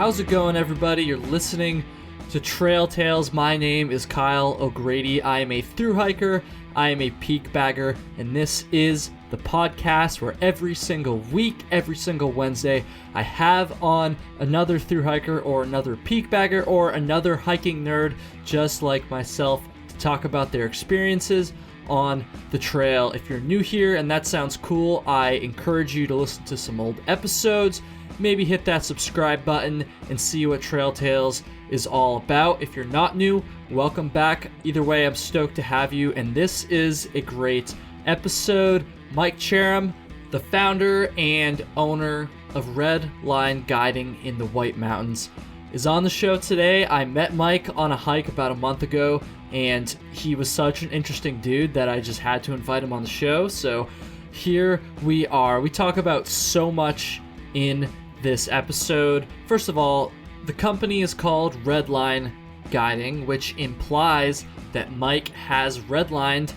How's it going, everybody? You're listening to Trail Tales. My name is Kyle O'Grady. I am a thru hiker, I am a peak bagger, and this is the podcast where every single week, every single Wednesday, I have on another thru hiker or another peak bagger or another hiking nerd just like myself to talk about their experiences on the trail. If you're new here and that sounds cool, I encourage you to listen to some old episodes. Maybe hit that subscribe button and see what Trail Tales is all about. If you're not new, welcome back. Either way, I'm stoked to have you, and this is a great episode. Mike Cherim, the founder and owner of Redline Guiding in the White Mountains, is on the show today. I met Mike on a hike about a month ago, and he was such an interesting dude that I just had to invite him on the show. So here we are. We talk about so much in this episode. First of all, the company is called Redline Guiding, which implies that Mike has redlined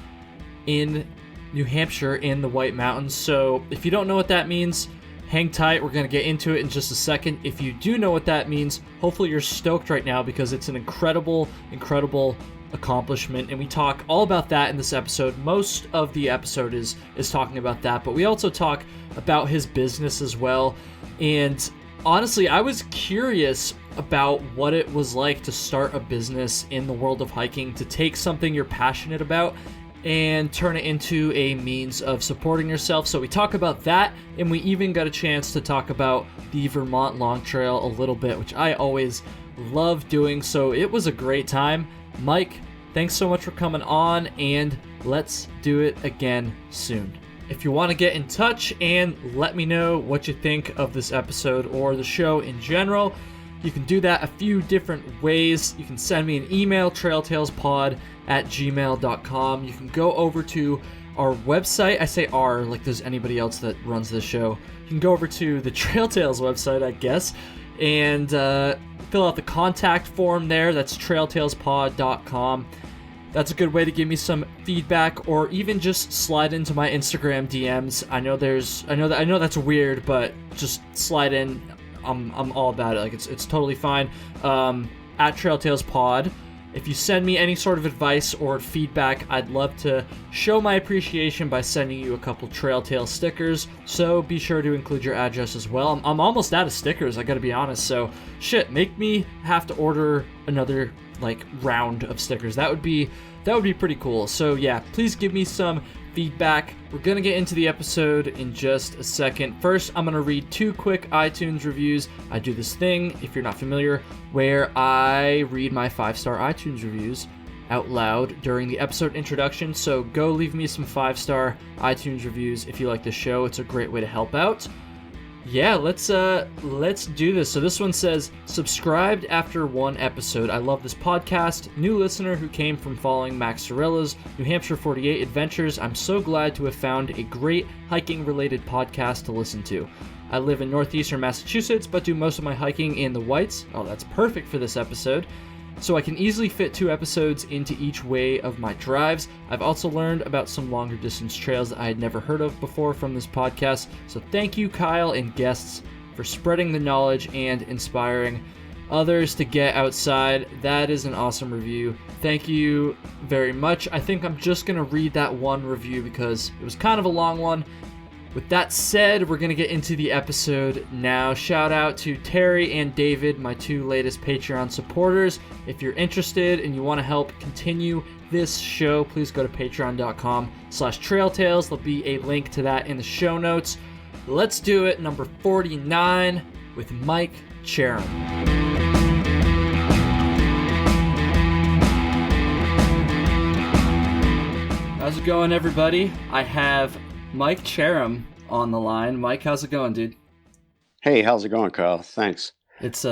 in New Hampshire in the White Mountains. So if you don't know what that means, hang tight. We're going to get into it in just a second. If you do know what that means, hopefully you're stoked right now because it's an incredible accomplishment, and we talk all about that in this episode. Most of the episode is talking about that, but we also talk about his business as well. And honestly, I was curious about what it was like to start a business in the world of hiking, to take something you're passionate about and turn it into a means of supporting yourself. So we talk about that, and we even got a chance to talk about the Vermont Long Trail a little bit, which I always love doing. So it was a great time. Mike, thanks so much for coming on, and let's do it again soon. If you want to get in touch and let me know what you think of this episode or the show in general, you can do that a few different ways. You can send me an email, trailtalespod@gmail.com. You can go over to our website. I say our like there's anybody else that runs this show. You can go over to the Trail Tales website, I guess, and fill out the contact form there. That's trailtalespod.com. That's a good way to give me some feedback, or even just slide into my Instagram DMs. I know that's weird, but just slide in. I'm all about it. Like it's totally fine. At Trail Tales Pod. If you send me any sort of advice or feedback, I'd love to show my appreciation by sending you a couple Trail Tales stickers. So be sure to include your address as well. I'm almost out of stickers, I gotta be honest. So shit, make me have to order another round of stickers. That would be pretty cool. So yeah, please give me some feedback. We're gonna get into the episode in just a second. First, I'm gonna read 2 quick iTunes reviews. I do this thing, if you're not familiar, where I read my 5-star iTunes reviews out loud during the episode introduction. So go leave me some 5-star iTunes reviews if you like the show. It's a great way to help out. Yeah, let's do this. So this one says, subscribed after 1 episode. I love this podcast. New listener who came from following Max Sorilla's New Hampshire 48 adventures. I'm so glad to have found a great hiking-related podcast to listen to. I live in northeastern Massachusetts, but do most of my hiking in the Whites. Oh, that's perfect for this episode. So I can easily fit 2 episodes into each way of my drives. I've also learned about some longer distance trails that I had never heard of before from this podcast. So thank you, Kyle and guests, for spreading the knowledge and inspiring others to get outside. That is an awesome review. Thank you very much. I think I'm just going to read that one review because it was kind of a long one. With that said, we're going to get into the episode now. Shout out to Terry and David, my 2 latest Patreon supporters. If you're interested and you want to help continue this show, please go to patreon.com/trailtales. There'll be a link to that in the show notes. Let's do it. Number 49 with Mike Cherim. How's it going, everybody? I have Mike Cherim on the line. Mike, how's it going, dude? Hey, how's it going, Kyle? Thanks. It's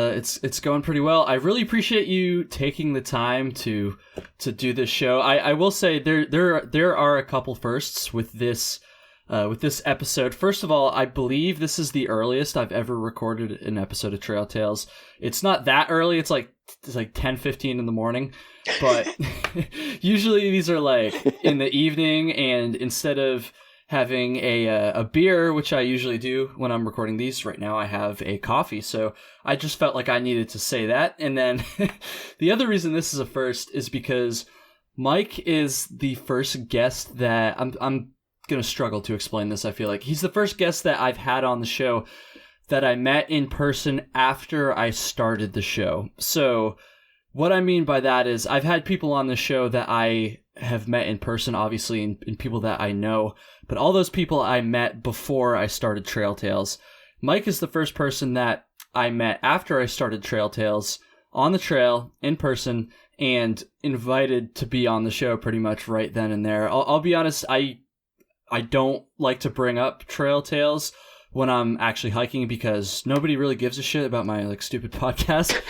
going pretty well. I really appreciate you taking the time to do this show. I will say there are a couple firsts with this episode. First of all, I believe this is the earliest I've ever recorded an episode of Trail Tales. It's not that early. It's like 10:15 in the morning, but usually these are like in the evening, and instead of having a beer, which I usually do when I'm recording these. Right now I have a coffee, so I just felt like I needed to say that. And then the other reason this is a first is because Mike is the first guest that I'm going to struggle to explain this. I feel like he's the first guest that I've had on the show that I met in person after I started the show. So what I mean by that is I've had people on the show that I have met in person, obviously, and people that I know, but all those people I met before I started Trail Tales. Mike is the first person that I met after I started Trail Tales on the trail in person and invited to be on the show pretty much right then and there. I'll be honest, I don't like to bring up Trail Tales when I'm actually hiking because nobody really gives a shit about my like stupid podcast.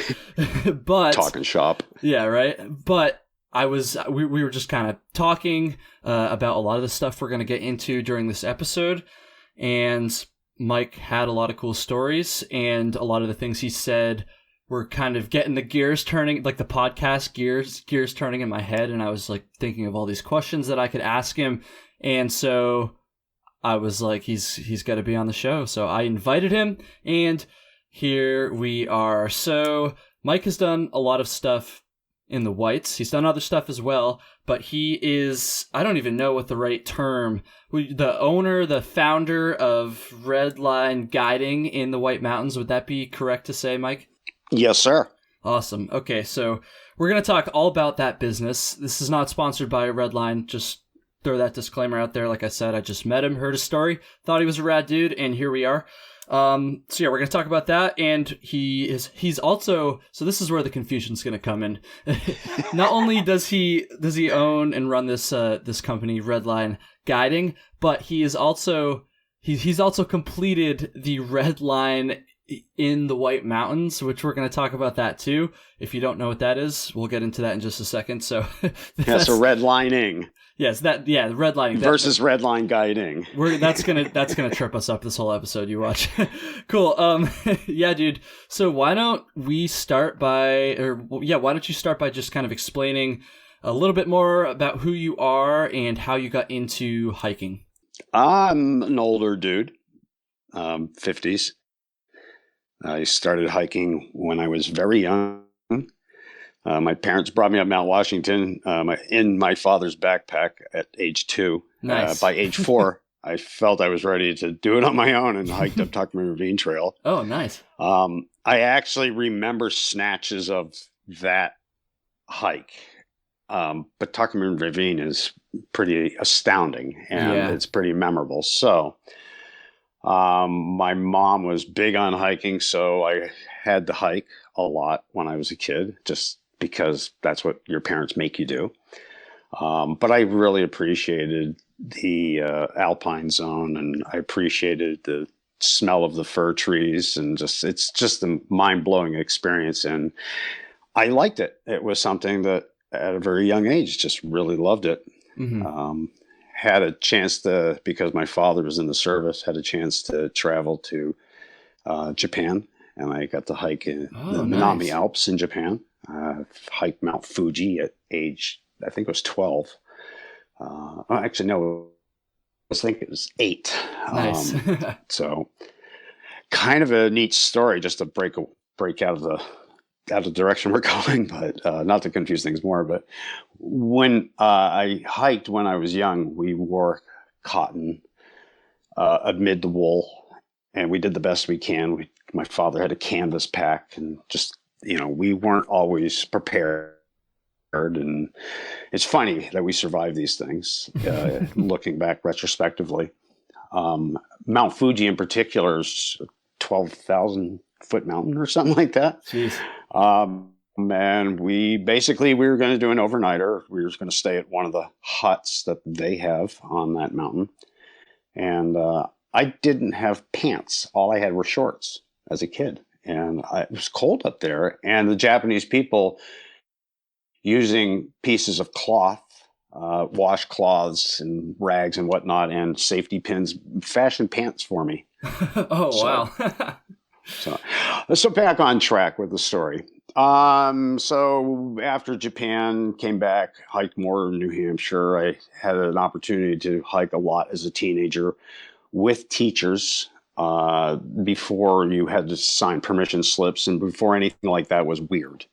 But talking shop. Yeah, right. But we were just kind of talking about a lot of the stuff we're going to get into during this episode, and Mike had a lot of cool stories, and a lot of the things he said were kind of getting the gears turning, like the podcast gears turning in my head, and I was like thinking of all these questions that I could ask him, and so I was like, he's got to be on the show. So I invited him, and here we are. So Mike has done a lot of stuff in the whites. He's done other stuff as well, but he is, I don't even know what the right term, the owner, the founder of Redline Guiding in the White Mountains. Would that be correct to say, Mike? Yes, sir. Awesome. Okay, so we're going to talk all about that business. This is not sponsored by Redline, just throw that disclaimer out there. Like I said, I just met him, heard his story, thought he was a rad dude, and here we are. So yeah, we're going to talk about that. And he's also, so this is where the confusion's going to come in. Not only does he own and run this company, Redline Guiding, but he's also completed the Redline in the White Mountains, which we're going to talk about that too. If you don't know what that is, we'll get into that in just a second. So that's a redlining. Yes, redlining versus Redline Guiding. That's gonna trip us up this whole episode. You watch. Cool. Yeah, dude. So why don't you start by just kind of explaining a little bit more about who you are and how you got into hiking? I'm an older dude, 50s. I started hiking when I was very young. My parents brought me up Mount Washington in my father's backpack at age 2. Nice. By age 4, I felt I was ready to do it on my own and hiked up Tuckerman Ravine Trail. Oh, nice. I actually remember snatches of that hike. But Tuckerman Ravine is pretty astounding, and it's pretty memorable. So my mom was big on hiking, so I had to hike a lot when I was a kid, just because that's what your parents make you do. But I really appreciated the alpine zone, and I appreciated the smell of the fir trees, and it's just a mind-blowing experience. And I liked it. It was something that at a very young age, just really loved it. Mm-hmm. Had a chance to, because my father was in the service, had a chance to travel to Japan, and I got to hike in the Minami Alps in Japan. Hiked Mount Fuji at age, I think it was 12. Actually, no, I think it was 8. Nice. So kind of a neat story, just to break out of the direction we're going, but not to confuse things more. But when I hiked when I was young, we wore cotton amid the wool, and we did the best we can. My father had a canvas pack, and just, we weren't always prepared. And it's funny that we survived these things, looking back retrospectively. Mount Fuji in particular is 12,000 foot mountain or something like that. Jeez. And we were going to do an overnighter. We were going to stay at one of the huts that they have on that mountain. And I didn't have pants. All I had were shorts as a kid. And it was cold up there. And the Japanese people, using pieces of cloth, washcloths and rags and whatnot, and safety pins, fashioned pants for me. Oh, wow. So back on track with the story. So after Japan, came back, hiked more in New Hampshire. I had an opportunity to hike a lot as a teenager with teachers before you had to sign permission slips and before anything like that was weird.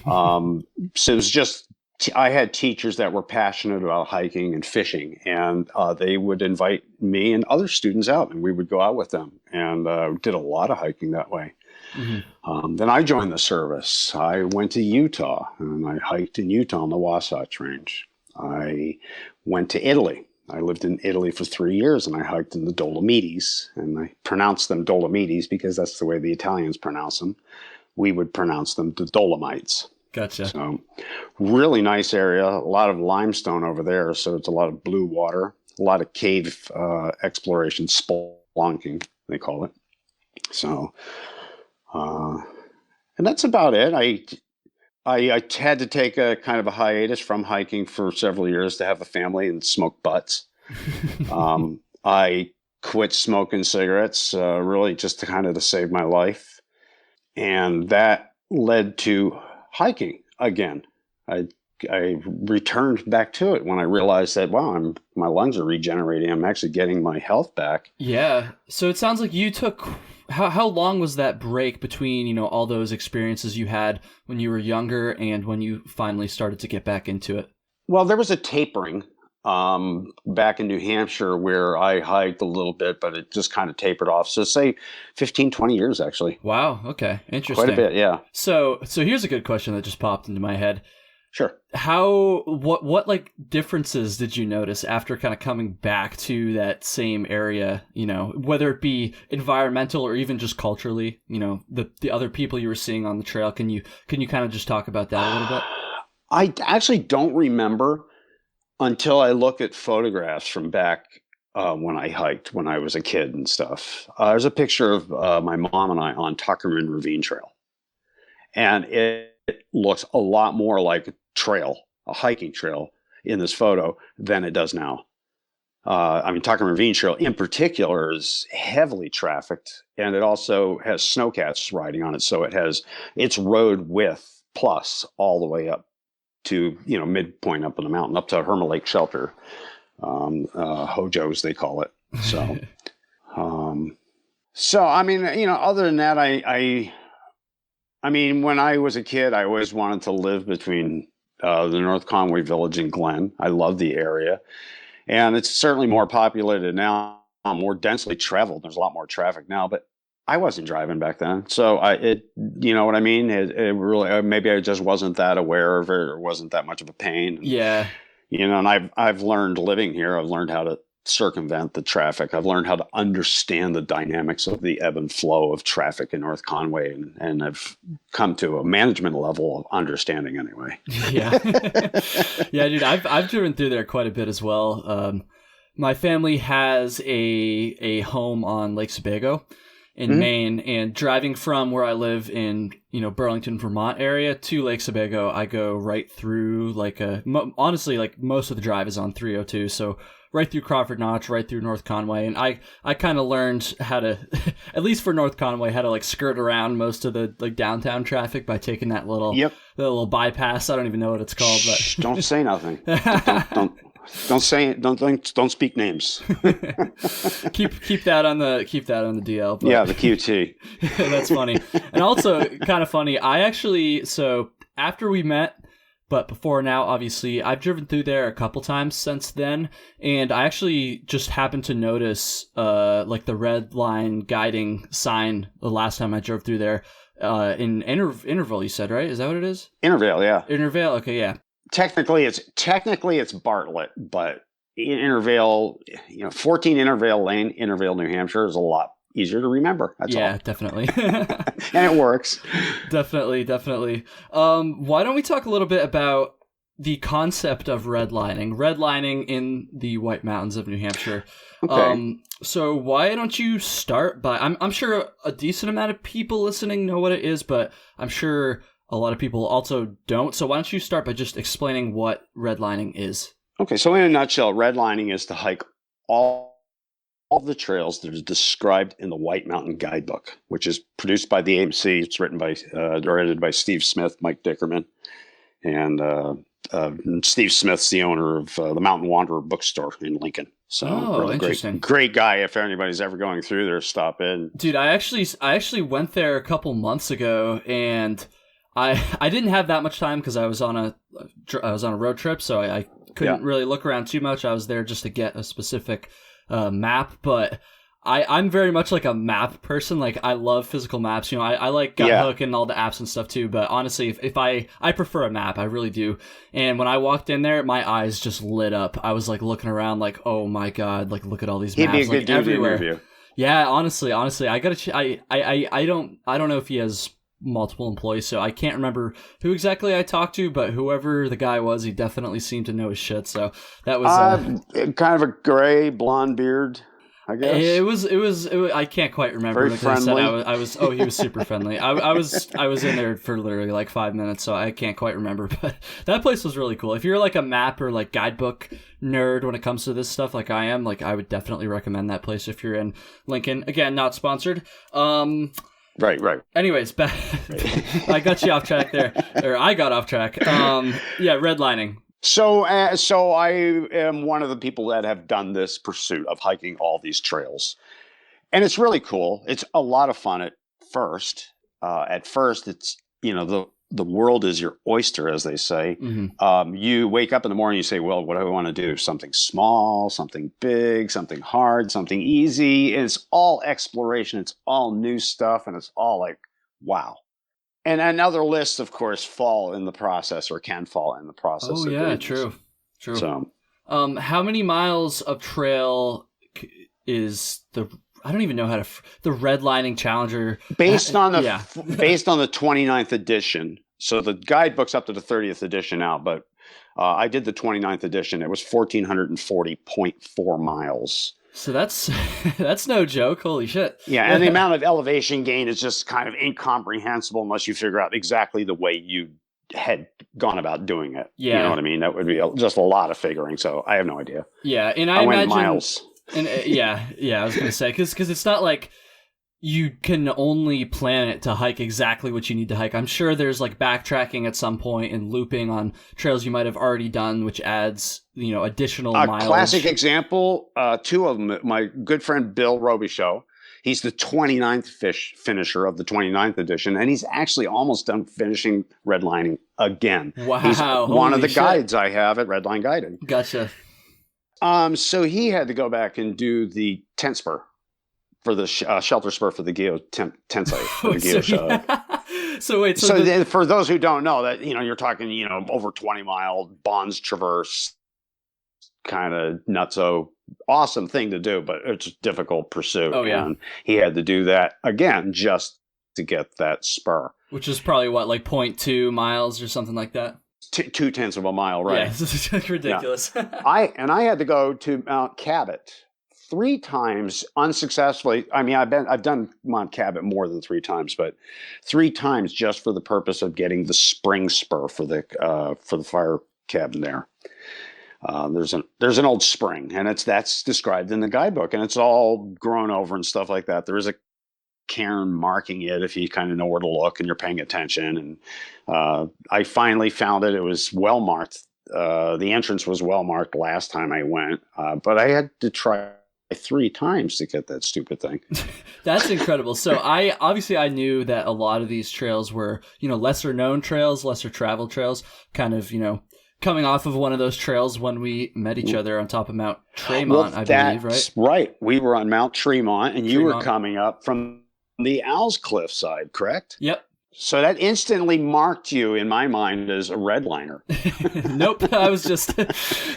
So it was just, I had teachers that were passionate about hiking and fishing, and they would invite me and other students out, and we would go out with them, and did a lot of hiking that way. Mm-hmm. Then I joined the service. I went to Utah, and I hiked in Utah on the Wasatch Range. I went to Italy. I lived in Italy for 3 years, and I hiked in the Dolomites, and I pronounced them Dolomites because that's the way the Italians pronounce them. We would pronounce them the Dolomites. Gotcha. So really nice area, a lot of limestone over there. So it's a lot of blue water, a lot of cave exploration, spelunking, they call it. So, and that's about it. I had to take a kind of a hiatus from hiking for several years to have a family and smoke butts. I quit smoking cigarettes, really just to kind of to save my life. And that led to hiking again. I returned back to it when I realized that, wow, my lungs are regenerating. I'm actually getting my health back. Yeah. So it sounds like you took, how long was that break between, all those experiences you had when you were younger and when you finally started to get back into it? Well, there was a tapering back in New Hampshire where I hiked a little bit, but it just kind of tapered off. So say 15, 20 years, actually. Wow. Okay. Interesting. Quite a bit, yeah. So here's a good question that just popped into my head. Sure. What like differences did you notice after kind of coming back to that same area, whether it be environmental or even just culturally, the other people you were seeing on the trail? Can you kind of just talk about that a little bit? I actually don't remember until I look at photographs from back when I hiked when I was a kid and stuff. There's a picture of my mom and I on Tuckerman Ravine Trail. And it looks a lot more like a hiking trail in this photo than it does now. Tuckerman Ravine Trail in particular is heavily trafficked, and it also has snowcats riding on it. So it's road width plus all the way up to, midpoint up in the mountain, up to Herma Lake Shelter, Hojos, they call it. So, other than that, when I was a kid, I always wanted to live between the North Conway Village and Glen. I love the area, and it's certainly more populated now, more densely traveled. There's a lot more traffic now, but I wasn't driving back then, so you know what I mean? It really, maybe I just wasn't that aware of it, or wasn't that much of a pain. Yeah. And I've learned living here, I've learned how to circumvent the traffic. I've learned how to understand the dynamics of the ebb and flow of traffic in North Conway, and I've come to a management level of understanding anyway. Yeah. Yeah, dude, I've driven through there quite a bit as well. My family has a home on Lake Sebago in Maine, and driving from where I live in, Burlington, Vermont area to Lake Sebago, I go right through honestly, most of the drive is on 302. So right through Crawford Notch, right through North Conway. And I kind of learned how to, at least for North Conway, how to skirt around most of the downtown traffic by taking that little bypass. I don't even know what it's called, but shh, don't say nothing. Don't say it. Don't speak names. keep that on the DL. But. Yeah, the QT. That's funny. And also kind of funny. So after we met, but before now, obviously, I've driven through there a couple times since then, and I actually just happened to notice the Redline guiding sign the last time I drove through there in Intervale. You said, right? Is that what it is? Intervale, yeah. Intervale. Okay, yeah. Technically it's Bartlett, but in Intervale, 14 Intervale Lane, Intervale, New Hampshire is a lot easier to remember. That's all. Yeah, definitely. And it works. Definitely. Why don't we talk a little bit about the concept of redlining in the White Mountains of New Hampshire? Okay. So why don't you start by, I'm sure a decent amount of people listening know what it is, but I'm sure a lot of people also don't. So why don't you start by just explaining what redlining is? Okay, so in a nutshell, redlining is to hike all the trails that are described in the White Mountain Guidebook, which is produced by the AMC. It's written by, edited by Steve Smith, Mike Dickerman, and Steve Smith's the owner of the Mountain Wanderer bookstore in Lincoln. So really interesting. Great guy. If anybody's ever going through there, stop in. Dude, I actually went there a couple months ago, and I didn't have that much time because I was on a road trip, so I couldn't really look around too much. I was there just to get a specific map, but I'm very much like a map person. Like, I love physical maps. You know, I like Guthook and all the apps and stuff too, but honestly, if I prefer a map, I really do. And when I walked in there, my eyes just lit up. I was like looking around like, oh my God, like look at all these maps. He'd be a good like dude everywhere. to interview. Yeah, honestly, I gotta. I don't know if he has multiple employees, so I can't remember who exactly I talked to, but whoever the guy was, he definitely seemed to know his shit. So that was kind of a gray blonde beard, I guess. It was. I can't quite remember. Very friendly. I was. Oh, he was super friendly. I was in there for literally like 5 minutes, so I can't quite remember. But that place was really cool. If you're like a map or like guidebook nerd when it comes to this stuff, like I am, like I would definitely recommend that place if you're in Lincoln. Again, not sponsored. Right. Anyways, I got you off track there, or I got off track. Redlining. So I am one of the people that have done this pursuit of hiking all these trails, and it's really cool. It's a lot of fun at first. It's, you know, the world is your oyster, as they say. Mm-hmm. You wake up in the morning, you say, well, what do I want to do? Something small, something big, something hard, something easy. And it's all exploration. It's all new stuff. And it's all like, wow. And another list, of course, fall in the process or can fall in the process. Oh, yeah, true. So, how many miles of trail is I don't even know how to the Redlining Challenger based on the 29th edition. So the guidebook's up to the 30th edition now, but I did the 29th edition. It was 1,440.4 miles. So that's no joke. Holy shit. Yeah, and the amount of elevation gain is just kind of incomprehensible unless you figure out exactly the way you had gone about doing it. Yeah. You know what I mean? That would be just a lot of figuring. So I have no idea. Yeah, and I went imagine miles. And I was going to say, because it's not like you can only plan it to hike exactly what you need to hike. I'm sure there's like backtracking at some point and looping on trails you might have already done, which adds, you know, additional mileage. A classic example, two of them, my good friend Bill Robichaux, he's the 29th finisher of the 29th edition, and he's actually almost done finishing Redlining again. Wow. He's one of the guides I have at Redline Guiding. Gotcha. So he had to go back and do the tent spur for the shelter spur for the Geo tent site. So for those who don't know, that, you know, you're talking, you know, over 20-mile Bonds Traverse, kind of nutso, awesome thing to do, but it's a difficult pursuit. Oh yeah, and he had to do that again just to get that spur, which is probably what, like 0.2 miles or something like that. 0.2 of a mile, right? Yeah, it's ridiculous. Yeah. I had to go to Mount Cabot 3 times unsuccessfully. I mean, I've done Mount Cabot more than 3 times, but 3 times just for the purpose of getting the spring spur for the fire cabin there. There's an old spring, and that's described in the guidebook, and it's all grown over and stuff like that. There is a cairn marking it if you kind of know where to look and you're paying attention. And I finally found it. It was well marked. The entrance was well marked last time I went, but I had to try 3 times to get that stupid thing. That's incredible. So I knew that a lot of these trails were, you know, lesser known trails, lesser traveled trails, kind of, you know, coming off of one of those trails when we met each other on top of Mount Tremont, I believe, right? Right. We were on Mount Tremont, and you were coming up from the Owl's Cliff side, correct? Yep. So that instantly marked you in my mind as a redliner. Nope. I was just...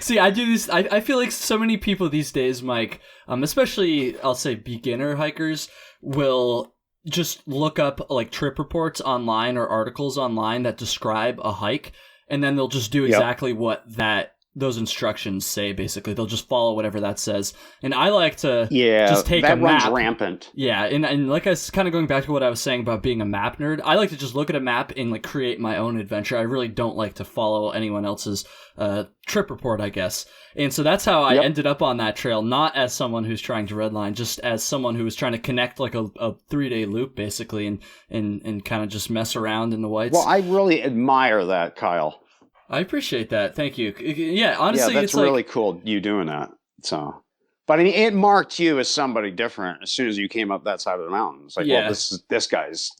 See, I do this... I feel like so many people these days, Mike, especially, I'll say beginner hikers, will just look up like trip reports online or articles online that describe a hike, and then they'll just do exactly what that those instructions say. Basically, they'll just follow whatever that says. And I like to just take that a runs map. rampant. Yeah, and like I was kind of going back to what I was saying about being a map nerd, I like to just look at a map and like create my own adventure. I really don't like to follow anyone else's trip report, I guess. And so that's how I ended up on that trail, not as someone who's trying to redline, just as someone who was trying to connect like a 3-day loop, basically, and kind of just mess around in the whites. Well, I really admire that, Kyle. I appreciate that. Thank you. Yeah, honestly, that's it's really cool, you doing that. So, but I mean, it marked you as somebody different as soon as you came up that side of the mountain. It's like, well, this guy's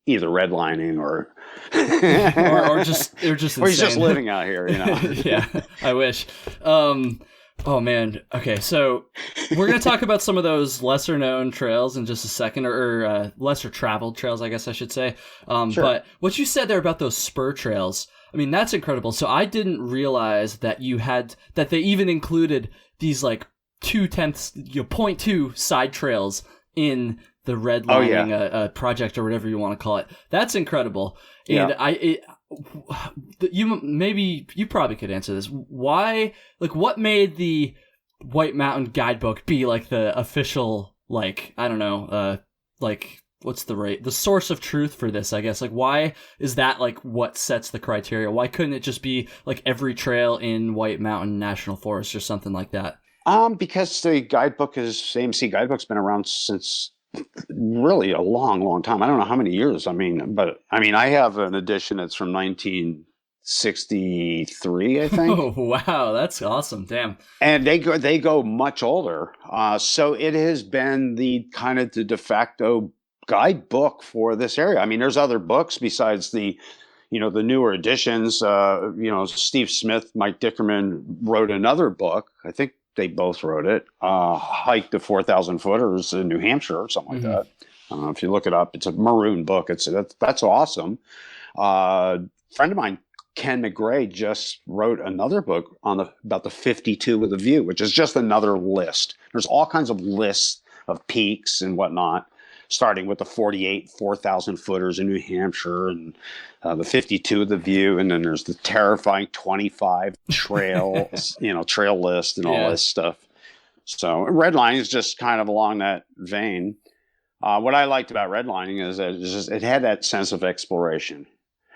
either redlining or or just insane. Or he's just living out here, you know. Yeah, I wish. Oh man. Okay, so we're gonna talk about some of those lesser known trails in just a second, or lesser traveled trails, I guess I should say. Sure. But what you said there about those spur trails, I mean, that's incredible. So I didn't realize that that they even included these like 0.2 side trails in the redlining project or whatever you want to call it. That's incredible. And you probably could answer this. Why, like, what made the White Mountain Guidebook be like the official, like, I don't know, like, what's the source of truth for this, I guess? Like, why is that like what sets the criteria? Why couldn't it just be like every trail in White Mountain National Forest or something like that? Because the AMC Guidebook's been around since really a long, long time. I don't know how many years. I have an edition that's from 1963, I think. Oh, wow. That's awesome. Damn. And they go much older. So it has been the kind of the de facto guidebook for this area. I mean, there's other books besides the newer editions. Steve Smith, Mike Dickerman wrote another book. I think they both wrote it. Hike to 4,000 footers in New Hampshire or something like that. If you look it up, it's a maroon book. That's awesome. Friend of mine, Ken McGray, just wrote another book about the 52 with a view, which is just another list. There's all kinds of lists of peaks and whatnot, starting with the 48 4,000 footers in New Hampshire and the 52 of the view. And then there's the terrifying 25 trail, trail list and all this stuff. So Redline is just kind of along that vein. What I liked about redlining is that it had that sense of exploration.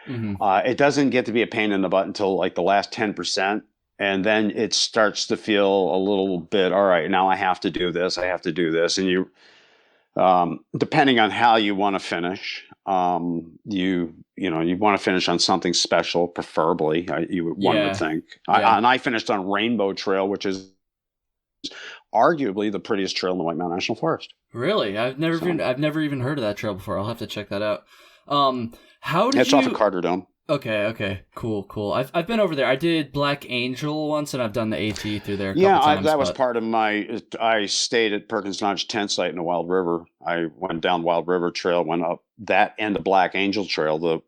Mm-hmm. It doesn't get to be a pain in the butt until like the last 10%. And then it starts to feel a little bit, all right, now I have to do this. And you, depending on how you want to finish, you want to finish on something special, preferably. One would think. And I finished on Rainbow Trail, which is arguably the prettiest trail in the White Mountain National Forest. Really, I've never even heard of that trail before. I'll have to check that out. It's off of Carter Dome. Okay, cool. I've been over there. I did Black Angel once, and I've done the AT through there a couple times. That was part of I stayed at Perkins Notch tent site in the Wild River. I went down Wild River Trail, went up that end of Black Angel Trail,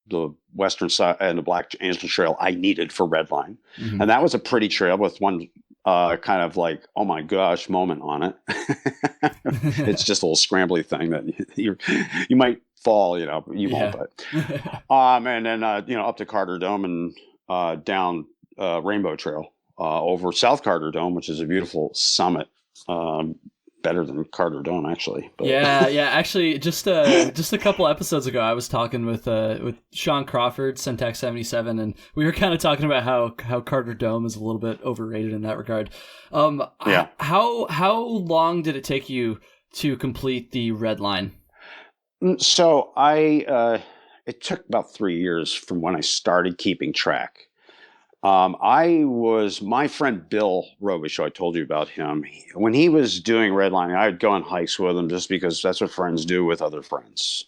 the western side and the Black Angel Trail I needed for Redline. Mm-hmm. And that was a pretty trail with one kind of like, oh my gosh moment on it. It's just a little scrambly thing that you might fall, you won't, but and then up to Carter Dome and down Rainbow Trail over South Carter Dome, which is a beautiful summit, better than Carter Dome actually. But. Actually, just a couple episodes ago, I was talking with Sean Crawford, Syntax 77, and we were kind of talking about how Carter Dome is a little bit overrated in that regard. How long did it take you to complete the Redline? So it took about 3 years from when I started keeping track. My friend Bill Robish, I told you about him. When he was doing redlining, I'd go on hikes with him just because that's what friends do with other friends.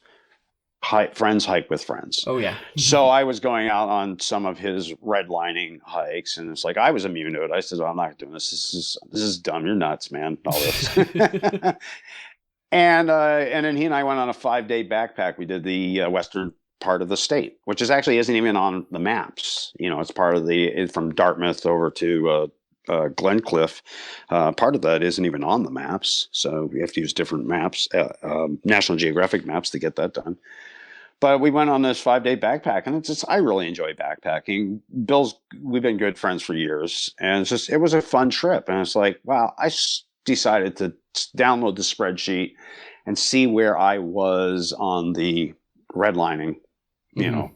Friends hike with friends. Oh, yeah. So I was going out on some of his redlining hikes, and it's like I was immune to it. I said, I'm not doing this. This is dumb. You're nuts, man. All this. And then he and I went on a 5-day backpack. We did the western part of the state, which isn't even on the maps. It's part of from Dartmouth over to Glencliff. Part of that isn't even on the maps, so we have to use different maps, National Geographic maps, to get that done. But we went on this 5-day backpack, and I really enjoy backpacking. We've been good friends for years, and it was a fun trip. And it's like, wow, decided to download the spreadsheet and see where I was on the redlining,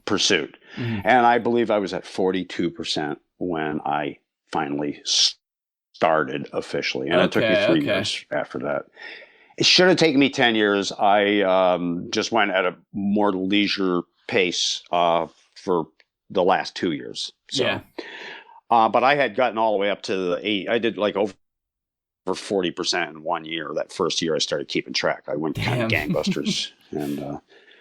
pursuit. Mm-hmm. And I believe I was at 42% when I finally started officially. And it took me 3 years after that. It should have taken me 10 years. I just went at a more leisure pace for the last 2 years. So, yeah. But I had gotten all the way up to the 8. I did like over 40% in 1 year. That first year I started keeping track. I went kind of gangbusters. And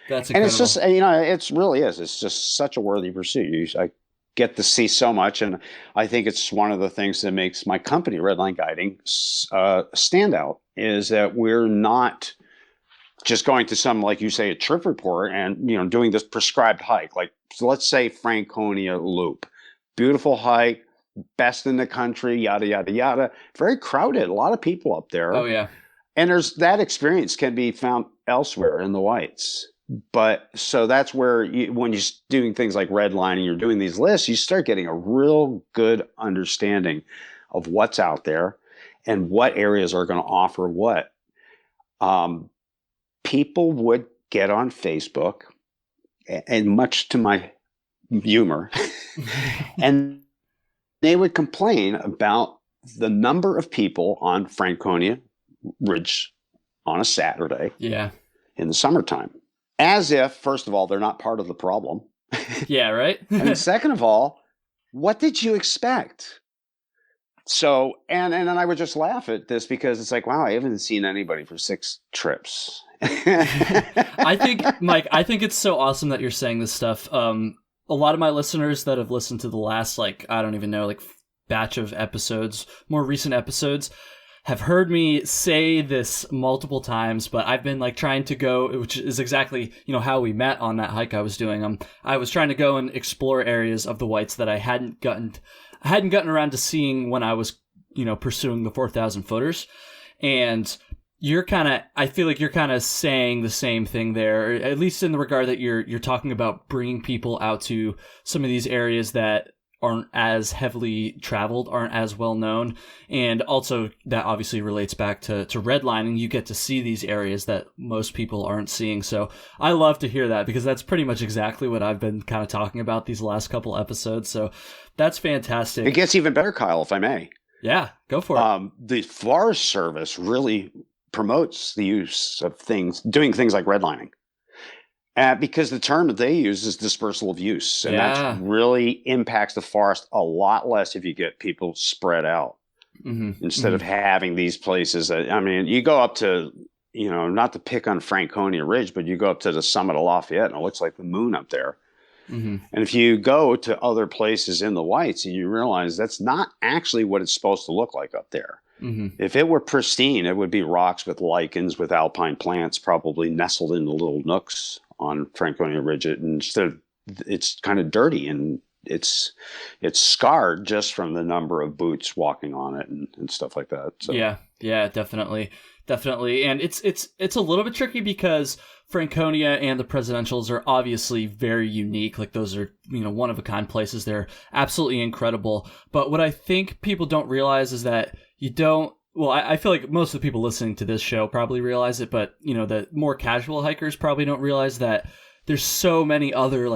that's incredible. And it's just, it really is. It's just such a worthy pursuit. I get to see so much. And I think it's one of the things that makes my company, Redline Guiding, stand out, is that we're not just going to some, like you say, a trip report and, doing this prescribed hike. Like, so let's say Franconia Loop. Beautiful hike, best in the country, yada, yada, yada. Very crowded. A lot of people up there. Oh, yeah. And that experience can be found elsewhere in the whites. But so that's where when you're doing things like redlining, you're doing these lists, you start getting a real good understanding of what's out there and what areas are going to offer what. People would get on Facebook, and much to my humor, and they would complain about the number of people on Franconia Ridge on a Saturday in the summertime. As if, first of all, they're not part of the problem. Yeah, right? And second of all, what did you expect? So, and then I would just laugh at this because it's like, wow, I haven't seen anybody for 6 trips. I think, Mike, it's so awesome that you're saying this stuff. A lot of my listeners that have listened to the last, I don't even know, batch of episodes, more recent episodes, have heard me say this multiple times, but I've been trying to go, which is exactly, how we met on that hike I was doing. I was trying to go and explore areas of the whites that I hadn't gotten around to seeing when I was, pursuing the 4,000 footers. And I feel like you're kind of saying the same thing there, at least in the regard that you're talking about bringing people out to some of these areas that aren't as heavily traveled, aren't as well known. And also that obviously relates back to redlining. You get to see these areas that most people aren't seeing. So I love to hear that because that's pretty much exactly what I've been kind of talking about these last couple episodes. So that's fantastic. It gets even better, Kyle, if I may. Yeah, go for it. The Forest Service really promotes the use of doing things like redlining. Because the term that they use is dispersal of use. And that really impacts the forest a lot less if you get people spread out instead of having these places. You go up to, not to pick on Franconia Ridge, but you go up to the summit of Lafayette and it looks like the moon up there. Mm-hmm. And if you go to other places in the whites and you realize that's not actually what it's supposed to look like up there. Mm-hmm. If it were pristine, it would be rocks with lichens, with alpine plants, probably nestled in the little nooks on Franconia Ridge. Instead, it's kind of dirty and it's scarred just from the number of boots walking on it and stuff like that. So. Yeah, definitely. And it's a little bit tricky because Franconia and the Presidentials are obviously very unique. Those are, one of a kind places. They're absolutely incredible. But what I think people don't realize is that I feel like most of the people listening to this show probably realize it, but, the more casual hikers probably don't realize that there's so many other,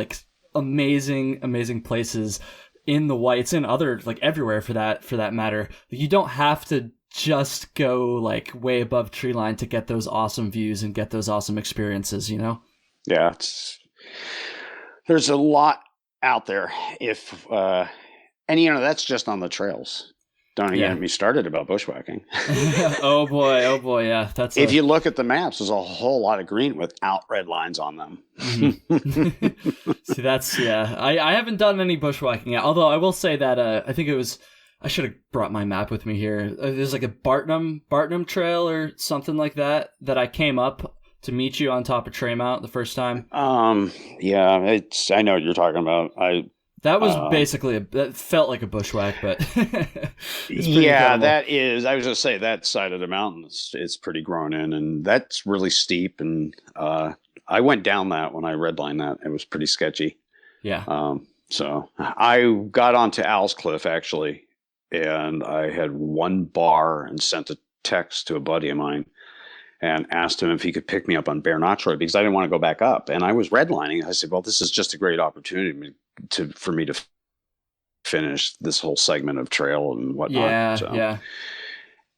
amazing, amazing places in the whites and other, everywhere for that matter. You don't have to just go, way above tree line to get those awesome views and get those awesome experiences, Yeah, there's a lot out there and, that's just on the trails. Don't even get me started about bushwhacking. Oh boy, yeah. If you look at the maps, there's a whole lot of green without red lines on them. Mm-hmm. See, I haven't done any bushwhacking yet. Although I will say that I think I should have brought my map with me here. There's a Bartnum Trail or something like that I came up to meet you on top of Tremont the first time. Yeah, I know what you're talking about. That was basically that felt like a bushwhack, but yeah, that is. I was going to say that side of the mountain is pretty grown in, and that's really steep. And I went down that when I redlined that. It was pretty sketchy. Yeah. So I got onto Owl's Cliff actually, and I had one bar and sent a text to a buddy of mine and asked him if he could pick me up on Bear Notch Road because I didn't want to go back up. And I was redlining. I said, well, this is just a great opportunity for me to finish this whole segment of trail and whatnot. Yeah.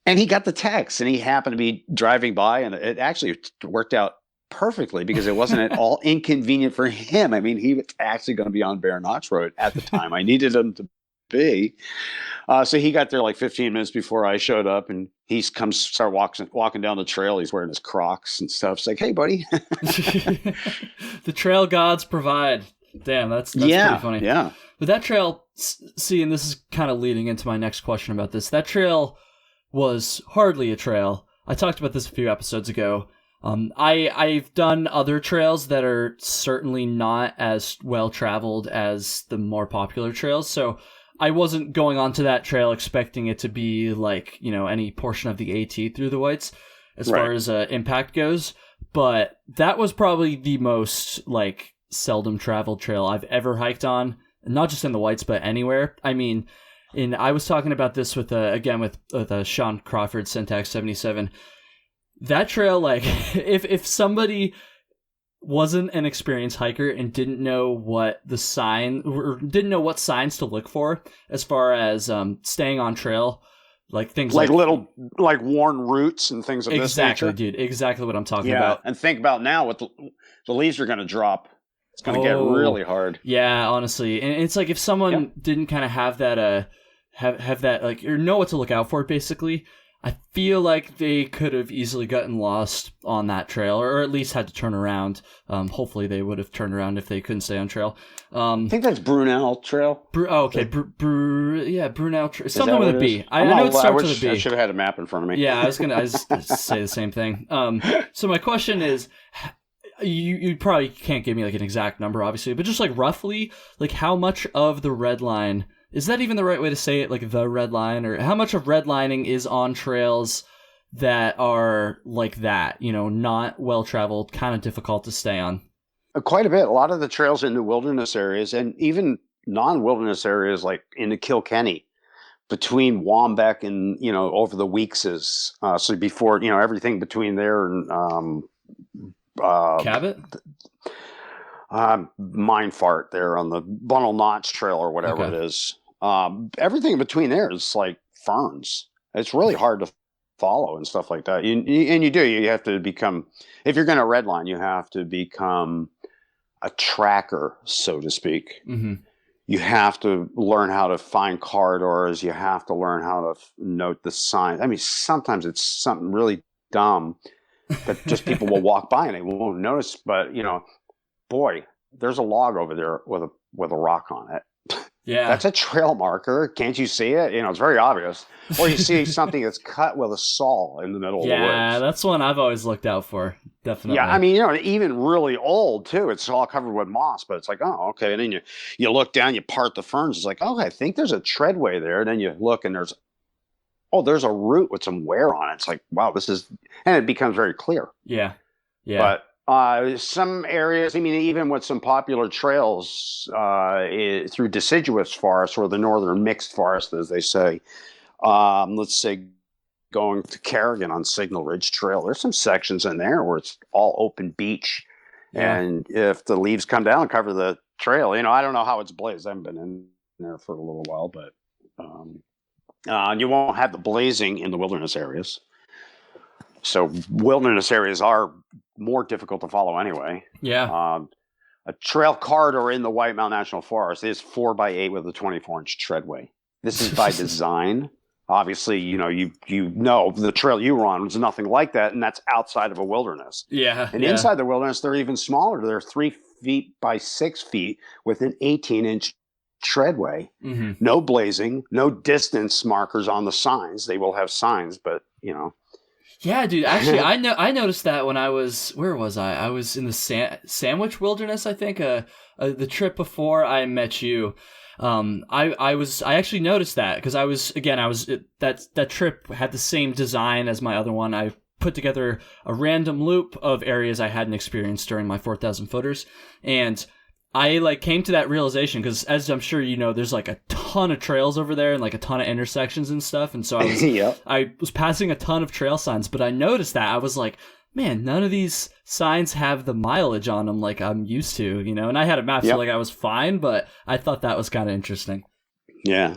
And he got the text, and he happened to be driving by, and it actually worked out perfectly because it wasn't at all inconvenient for him. I mean, he was actually going to be on Bear Notch Road at the time I needed him to be. So he got there like 15 minutes before I showed up, and he start walking down the trail. He's wearing his Crocs and stuff. It's like, hey, buddy. The trail gods provide. Damn, that's pretty funny. Yeah. But that trail, see, and this is kind of leading into my next question about this. That trail was hardly a trail. I talked about this a few episodes ago. I've done other trails that are certainly not as well traveled as the more popular trails. So I wasn't going onto that trail expecting it to be like, any portion of the AT through the Whites as far as impact goes. But that was probably the most like seldom traveled trail I've ever hiked on. Not just in the Whites, but anywhere. I mean, I was talking about this with Sean Crawford, Syntax 77. That trail, like, if somebody wasn't an experienced hiker and didn't know what signs to look for as far as staying on trail, like things like little like worn roots and things of this nature. Exactly, dude. Exactly what I'm talking about. And think about now what the leaves are going to drop. It's going to get really hard. Yeah, honestly. And it's like if someone didn't kind of have that, have that, like, or know what to look out for, basically, I feel like they could have easily gotten lost on that trail, or at least had to turn around. Hopefully they would have turned around if they couldn't stay on trail. I think that's Brunel Trail. Brunel Trail. Something with a B. I know it starts with a B. I should have had a map in front of me. Yeah, I was gonna say the same thing. So my question is, you probably can't give me like an exact number, obviously, but just like roughly, like how much of the red line, is that even the right way to say it, like the red line, or how much of redlining is on trails that are like that, not well traveled, kind of difficult to stay on? Quite a bit. A lot of the trails in the wilderness areas, and even non-wilderness areas like into Kilkenny, between Wombeck and over the Weekses. So before everything between there and Cabot? Mine Fart there on the Bunnell Notch Trail or whatever it is. Everything in between there is like ferns. It's really hard to follow and stuff like that. You have to become, if you're going to redline, you have to become a tracker, so to speak. Mm-hmm. You have to learn how to find corridors. You have to learn how to note the signs. I mean, sometimes it's something really dumb that just people will walk by and they won't notice. But boy, there's a log over there with a rock on it. Yeah, that's a trail marker. Can't you see it? It's very obvious. Or you see something that's cut with a saw in the middle of the woods. Yeah, that's one I've always looked out for. Definitely. Yeah, I mean, even really old too. It's all covered with moss, but it's like, oh, okay. And then you look down, you part the ferns. It's like, oh, I think there's a treadway there. And then you look, and there's a root with some wear on it. It's like, wow, and it becomes very clear. Yeah. But some areas, I mean, even with some popular trails through deciduous forest, or the northern mixed forest, as they say, let's say going to Carrigan on Signal Ridge Trail, there's some sections in there where it's all open beach. Yeah. And if the leaves come down and cover the trail, I don't know how it's blazed. I haven't been in there for a little while, but you won't have the blazing in the wilderness areas. So wilderness areas are more difficult to follow anyway. Yeah. A trail corridor in the White Mountain National Forest is 4x8 with a 24-inch treadway. This is by design. Obviously, the trail you were on was nothing like that, and that's outside of a wilderness. Yeah. And inside the wilderness, they're even smaller. They're 3 feet by 6 feet with an 18-inch treadway. Mm-hmm. No blazing, no distance markers on the signs. They will have signs, but Yeah, dude. Actually, I noticed that when I was, where was I? I was in the Sandwich Wilderness, I think. The trip before I met you. I actually noticed that because that trip had the same design as my other one. I put together a random loop of areas I hadn't experienced during my 4,000 footers. And I like came to that realization because, as I'm sure you know, there's like a ton of trails over there and like a ton of intersections and stuff. And so I was, I was passing a ton of trail signs, but I noticed that I was like, man, none of these signs have the mileage on them like I'm used to, you know. And I had a map, so like I was fine, but I thought that was kind of interesting. Yeah.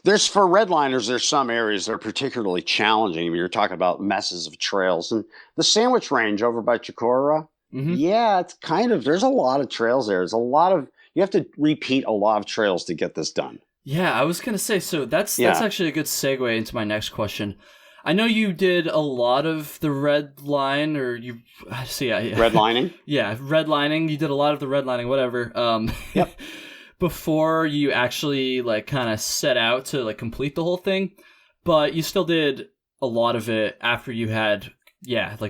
For redliners, there's some areas that are particularly challenging. You're talking about messes of trails. And the Sandwich Range over by Chicora, it's there's a lot of trails there. You have to repeat a lot of trails to get this done. Yeah, I was going to say, so that's actually a good segue into my next question. I know you did a lot of the redlining. Redlining? Yeah, redlining. You did a lot of the redlining, whatever. Before you actually like kind of set out to like complete the whole thing, but you still did a lot of it after you had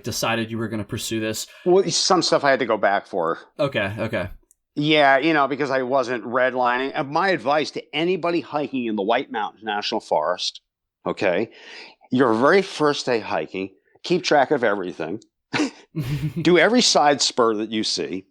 decided you were going to pursue this. Well, some stuff I had to go back for. Okay. Yeah, because I wasn't redlining. And my advice to anybody hiking in the White Mountains National Forest, okay, your very first day hiking, keep track of everything. Do every side spur that you see.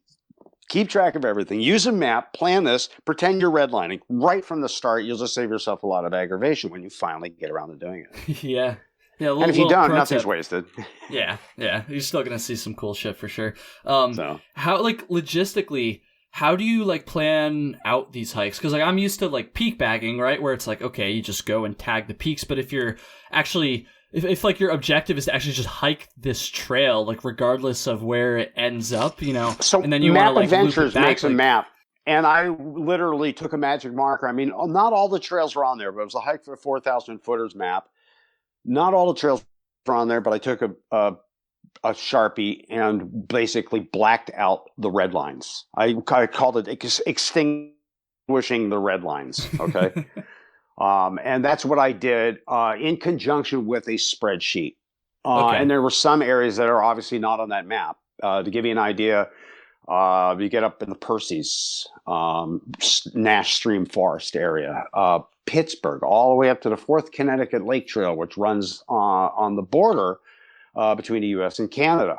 Keep track of everything. Use a map. Plan this. Pretend you're redlining. Right from the start, you'll just save yourself a lot of aggravation when you finally get around to doing it. Yeah. And if you don't, nothing's wasted. Yeah. You're still going to see some cool shit for sure. How, like, logistically, how do you, like, plan out these hikes? Because, like, I'm used to, like, peak bagging, right? Where it's like, okay, you just go and tag the peaks. But if you're actually... If like your objective is to actually just hike this trail, like regardless of where it ends up, you know, so and then you Map want to like Adventures back, makes a map, and I literally took a magic marker. I mean, not all the trails were on there, but it was a hike for 4,000 footers map. Not all the trails were on there, but I took a Sharpie and basically blacked out the red lines. I called it extinguishing the red lines. Okay. And that's what I did in conjunction with a spreadsheet. And there were some areas that are obviously not on that map. To give you an idea, you get up in the Percy's, Nash Stream Forest area, Pittsburgh, all the way up to the 4th Connecticut Lake Trail, which runs on the border between the U.S. and Canada.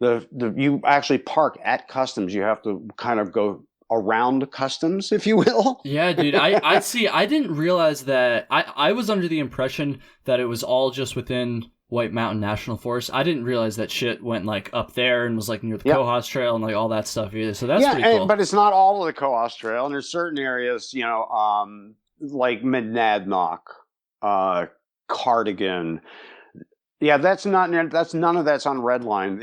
You actually park at customs. You have to kind of go around customs, if you will. Yeah, dude. I see. I didn't realize that. I was under the impression that it was all just within White Mountain National Forest. I didn't realize that shit went like up there and was like near the Cohos Trail and like all that stuff either. So that's pretty cool. But it's not all of the Cohos Trail, and there's certain areas, like Monadnock, Cardigan. Yeah, that's none of that's on Redline.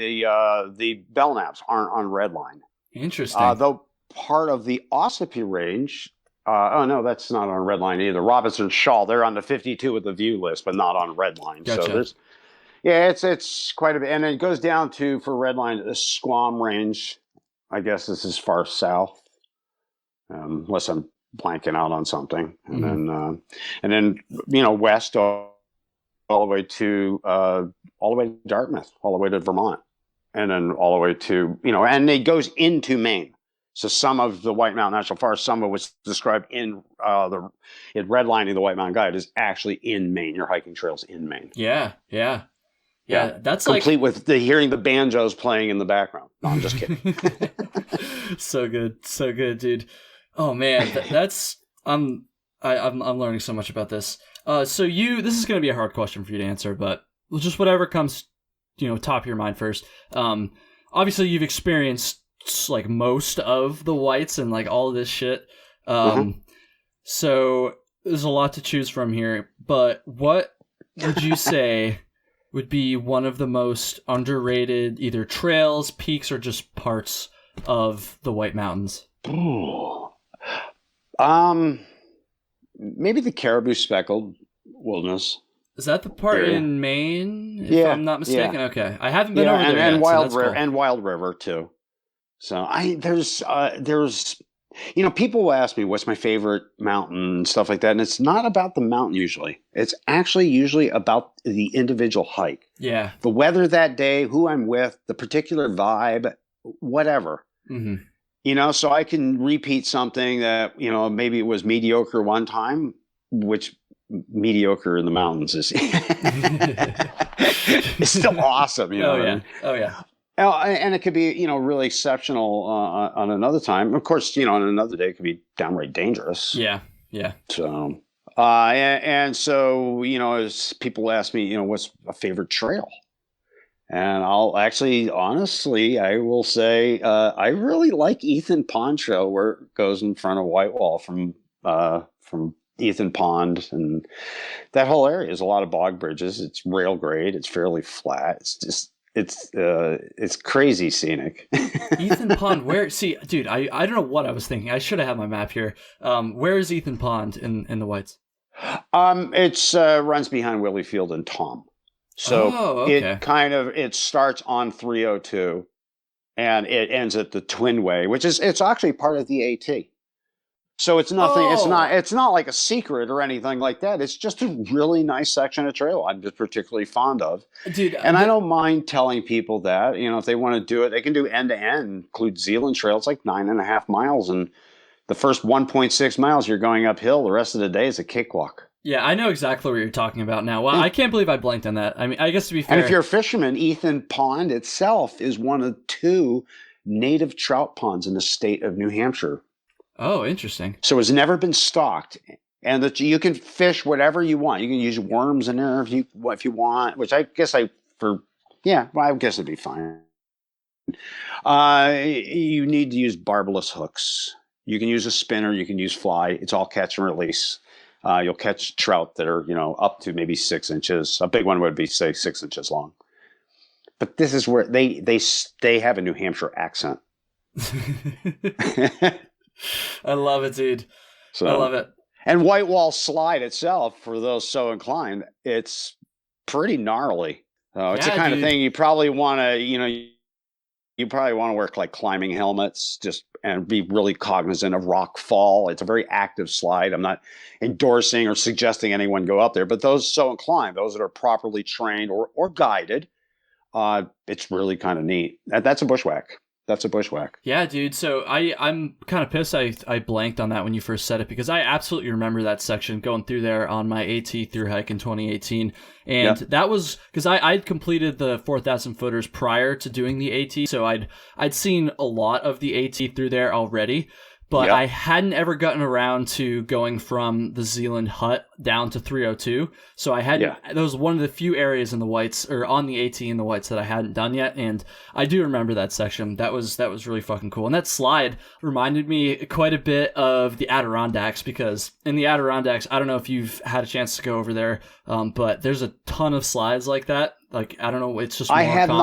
The Belknaps aren't on Redline. Interesting. Though part of the Ossipee Range. No, that's not on Redline either. Robinson Shaw, they're on the 52 with the view list, but not on Redline. Gotcha. So it's quite a bit, and it goes down to for Redline the Squam Range. I guess this is far south, unless I'm blanking out on something, and then west all the way to Dartmouth, all the way to Vermont, and then all the way to and it goes into Maine. So some of the White Mountain National Forest, some of what's described in Redlining the White Mountain Guide is actually in Maine. You're hiking trails in Maine. Yeah. That's complete with hearing the banjos playing in the background. No, I'm just kidding. So good, dude. Oh man, I'm learning so much about this. This is going to be a hard question for you to answer, but just whatever comes, top of your mind first. Obviously, you've experienced like most of the whites and like all of this shit. So there's a lot to choose from here, but what would you say would be one of the most underrated either trails, peaks, or just parts of the White Mountains? Maybe the Caribou Speckled Wilderness. Is that the part in Maine, if I'm not mistaken? Yeah. Okay. I haven't been over there and yet, Wild River, and Wild River too. So there's people will ask me what's my favorite mountain and stuff like that, and it's not about the mountain usually. It's actually usually about the individual hike. Yeah. The weather that day, who I'm with, the particular vibe, whatever. So I can repeat something that, maybe it was mediocre one time, which mediocre in the mountains is it's still awesome. Oh yeah. Oh yeah. And it could be, really exceptional on another time. Of course, on another day it could be downright dangerous. Yeah. Yeah. So, and so, as people ask me, what's a favorite trail? And I'll actually, honestly, I will say, I really like Ethan Pond Trail, where it goes in front of Whitewall from Ethan Pond, and that whole area is a lot of bog bridges. It's rail grade. It's fairly flat. It's just, it's crazy scenic. Ethan Pond, where? See, dude, I don't know what I was thinking. I should have had my map here. Where is Ethan Pond in the Whites? It's runs behind Willie Field and Tom. So okay. it starts on 302 and it ends at the Twinway, it's actually part of the AT. So it's nothing. It's not like a secret or anything like that. It's just a really nice section of trail I'm just particularly fond of. Dude, and I don't mind telling people that, if they want to do it, they can do end to end, include Zealand Trail. It's like 9.5 miles. And the first 1.6 miles you're going uphill. The rest of the day is a cakewalk. Yeah, I know exactly what you're talking about now. Well, I can't believe I blanked on that. I mean, I guess to be fair. And if you're a fisherman, Ethan Pond itself is one of 2 native trout ponds in the state of New Hampshire. Oh, interesting. So it's never been stocked, and that you can fish whatever you want. You can use worms in there if you want, which I guess I guess it'd be fine. You need to use barbless hooks. You can use a spinner. You can use fly. It's all catch and release. You'll catch trout that are up to maybe 6 inches. A big one would be, say, 6 inches long. But this is where they have a New Hampshire accent. I love it, dude. So, I love it. And Whitewall Slide itself, for those so inclined, it's pretty gnarly. It's the kind of thing you probably want to, wear like climbing helmets and be really cognizant of rock fall. It's a very active slide. I'm not endorsing or suggesting anyone go up there, but those so inclined, those that are properly trained or guided, it's really kind of neat. That's a bushwhack. Yeah, dude. So I'm kind of pissed I blanked on that when you first said it, because I absolutely remember that section going through there on my AT through hike in 2018. And that was because I'd completed the 4,000 footers prior to doing the AT. So I'd seen a lot of the AT through there already. But I hadn't ever gotten around to going from the Zealand hut down to 302. So that was one of the few areas in the Whites, or on the AT in the Whites, that I hadn't done yet. And I do remember that section. That was really fucking cool. And that slide reminded me quite a bit of the Adirondacks, because in the Adirondacks, I don't know if you've had a chance to go over there, but there's a ton of slides like that. Like, I don't know, it's just more common over there.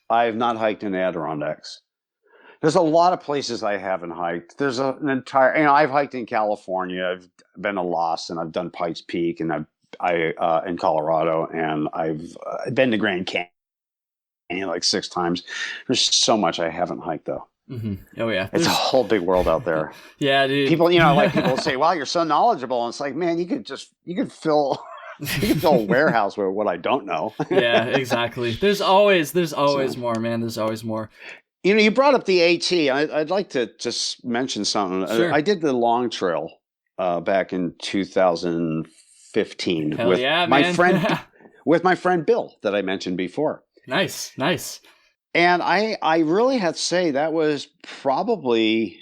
I have not hiked in the Adirondacks. There's a lot of places I haven't hiked. There's an entire, I've hiked in California. I've been to Lost, and I've done Pikes Peak, and I in Colorado, and I've been to Grand Canyon like 6 times. There's so much I haven't hiked though. Mm-hmm. Oh yeah, it's a whole big world out there. Yeah, dude. People, people say, "Wow, you're so knowledgeable," and it's like, man, you could fill a warehouse with what I don't know. Yeah, exactly. There's always more, man. There's always more. You brought up the AT. I'd like to just mention something. Sure. I did the long trail back in 2015 with my friend with my friend Bill that I mentioned before. Nice. And I really have to say that was probably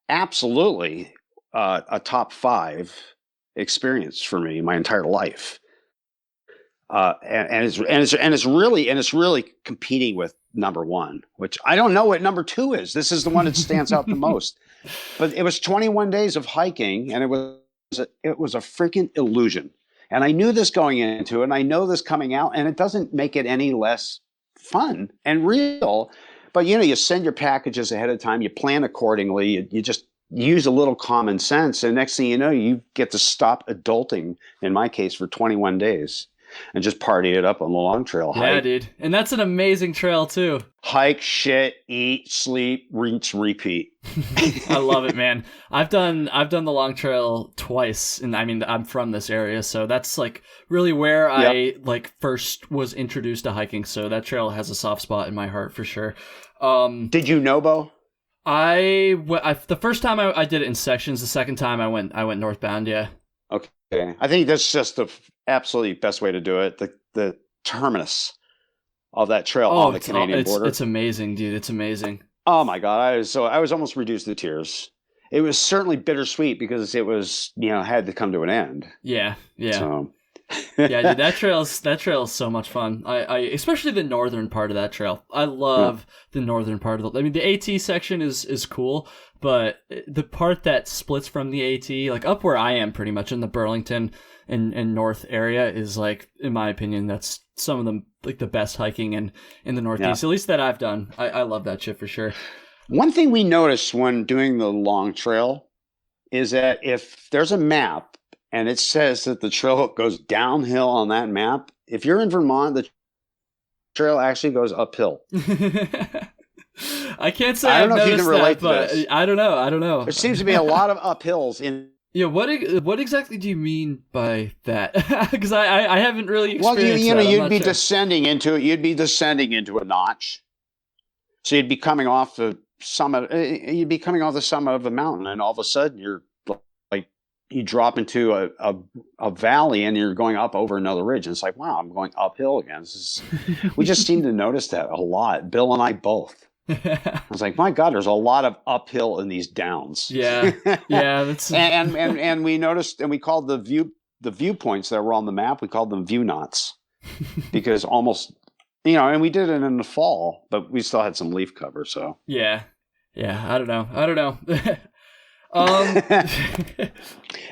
absolutely a top 5 experience for me my entire life. And it's really competing with number 1, which I don't know what number 2 is. This is the one that stands out the most. But it was 21 days of hiking, and it was a freaking illusion. And I knew this going into it, and I know this coming out, and it doesn't make it any less fun and real. But you send your packages ahead of time, you plan accordingly, you just use a little common sense, and next thing you know, you get to stop adulting, in my case, for 21 days. And just party it up on the long trail. Yeah, dude. And that's an amazing trail too. Hike, shit, eat, sleep, rinse, repeat. I love it, man. I've done the long trail twice, and I mean, I'm from this area, so that's like really where I first was introduced to hiking. So that trail has a soft spot in my heart for sure. Did you know, Bo? The first time I did it in sections. The second time I went northbound. Yeah. Okay. I think that's just the absolutely best way to do it. The terminus of that trail on the Canadian border. It's amazing, dude. It's amazing. Oh my God. I was almost reduced to tears. It was certainly bittersweet because it was, had to come to an end. Yeah. So. Yeah, dude, that trail is so much fun. I especially the northern part of that trail. I love the northern part of I mean, the AT section is cool, but the part that splits from the AT, like up where I am pretty much in the Burlington and North area, is like, in my opinion, that's some of the best hiking in the Northeast, at least that I've done. I love that shit for sure. One thing we noticed when doing the long trail is that if there's a map and it says that the trail goes downhill on that map, if you're in Vermont, the trail actually goes uphill. I can't say I don't I've know if you can relate to but this. I don't know. There seems to be a lot of uphills in. Yeah, what exactly do you mean by that? Because I haven't really experienced that. Well, you'd be descending into it. You'd be descending into a notch. So you'd be coming off the summit. You'd be coming off the summit of a mountain, and all of a sudden you're like you drop into a valley, and you're going up over another ridge. And it's like, wow, I'm going uphill again. We just seem to notice that a lot. Bill and I both. I was like, my God, there's a lot of uphill in these downs. Yeah. That's and we noticed, and we called the viewpoints that were on the map, we called them view knots, because almost, and we did it in the fall, but we still had some leaf cover. So yeah, I don't know.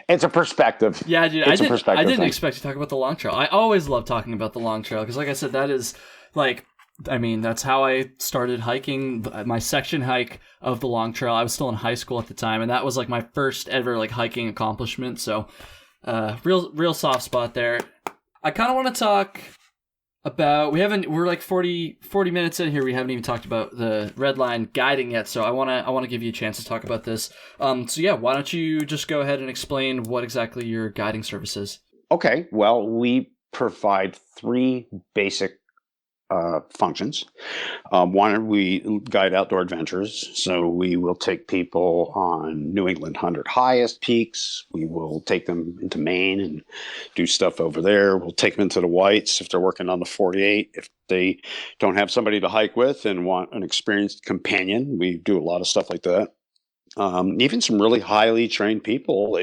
It's a perspective. Yeah, dude, I didn't expect to talk about the long trail. I always love talking about the long trail because, like I said, that is like. I mean, that's how I started hiking. My section hike of the long trail, I was still in high school at the time, and that was like my first ever like hiking accomplishment. So, real soft spot there. I kind of want to talk about. We're like 40 minutes in here. We haven't even talked about the Redline guiding yet. So I want to give you a chance to talk about this. So yeah, why don't you just go ahead and explain what exactly your guiding service is? Okay. Well, we provide 3 basic functions. One, we guide outdoor adventures. So we will take people on New England 100 highest peaks. We will take them into Maine and do stuff over there. We'll take them into the Whites if they're working on the 48. If they don't have somebody to hike with and want an experienced companion, we do a lot of stuff like that. Even some really highly trained people,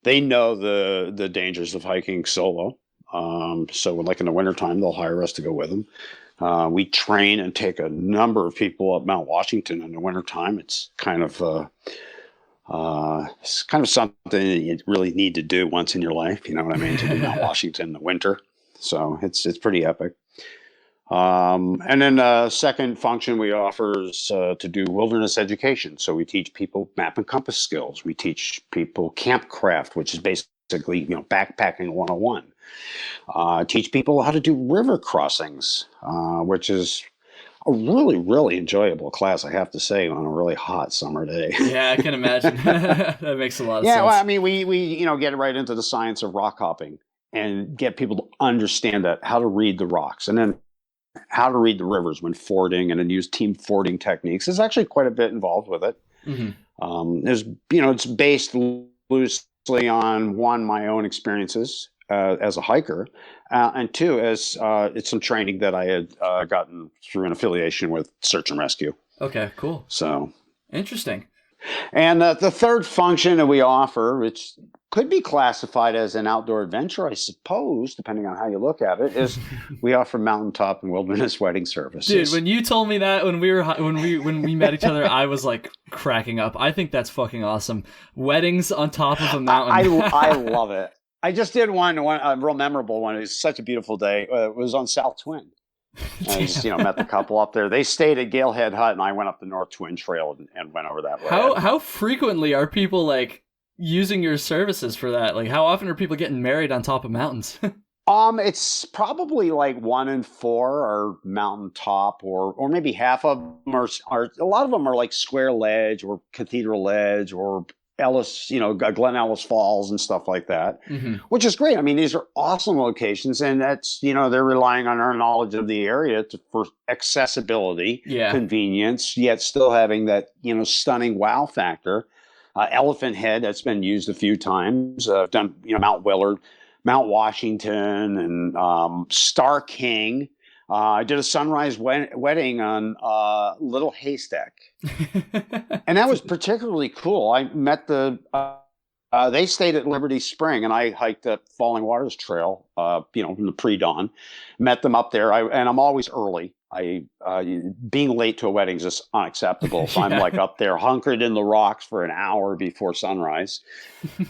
they know the dangers of hiking solo. So like in the wintertime, they'll hire us to go with them. We train and take a number of people up Mount Washington in the wintertime. It's kind of something that you really need to do once in your life. You know what I mean? To do Mount Washington in the winter. So it's pretty epic. And then the second function we offer is to do wilderness education. So we teach people map and compass skills. We teach people campcraft, which is basically backpacking 101. Teach people how to do river crossings, which is a really, really enjoyable class, I have to say, on a really hot summer day. Yeah, I can imagine. That makes a lot of sense. Yeah, well, I mean, we get right into the science of rock hopping and get people to understand that, how to read the rocks, and then how to read the rivers when fording, and then use team fording techniques. There's actually quite a bit involved with it. Mm-hmm. It's based loosely on, 1, my own experiences as a hiker, and 2, as it's some training that I had gotten through an affiliation with Search and Rescue. Okay, cool. So interesting. And the third function that we offer, which could be classified as an outdoor adventure, I suppose, depending on how you look at it, is we offer mountaintop and wilderness wedding services. Dude, when you told me that when we met each other, I was like cracking up. I think that's fucking awesome. Weddings on top of a mountain. I love it. I just did one, a real memorable one. It was such a beautiful day. It was on South Twin. I just, met the couple up there. They stayed at Galehead Hut, and I went up the North Twin Trail and went over that way. How frequently are people like using your services for that? Like, how often are people getting married on top of mountains? It's probably like 1 in 4 are mountaintop, or maybe half of them are. A lot of them are like Square Ledge or Cathedral Ledge or Ellis, Glen Ellis Falls and stuff like that, mm-hmm. which is great. I mean, these are awesome locations, and that's, they're relying on our knowledge of the area for accessibility, convenience, yet still having that, stunning wow factor Elephant Head, that's been used a few times. I've done, Mount Willard, Mount Washington, and Star King. I did a sunrise wedding on Little Haystack, and that was particularly cool. I met they stayed at Liberty Spring, and I hiked up Falling Waters Trail, in the pre-dawn. Met them up there, and I'm always early. Being late to a wedding is just unacceptable. So I'm like up there, hunkered in the rocks for an hour before sunrise.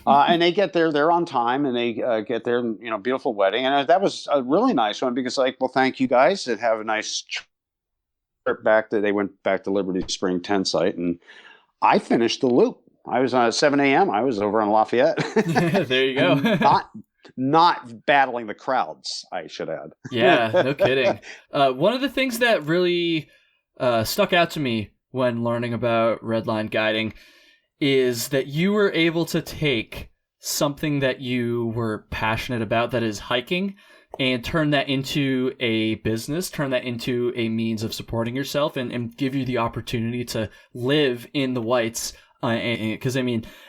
And they get there, they're on time, and they get there, beautiful wedding. And that was a really nice one because, thank you guys, and have a nice trip back. They went back to Liberty Spring tent site, and I finished the loop. I was on at 7 a.m. I was over in Lafayette. There you go. Not battling the crowds, I should add. Yeah, no kidding. One of the things that really stuck out to me when learning about Redline guiding is that you were able to take something that you were passionate about, that is hiking, and turn that into a business, turn that into a means of supporting yourself, and give you the opportunity to live in the whites. Because,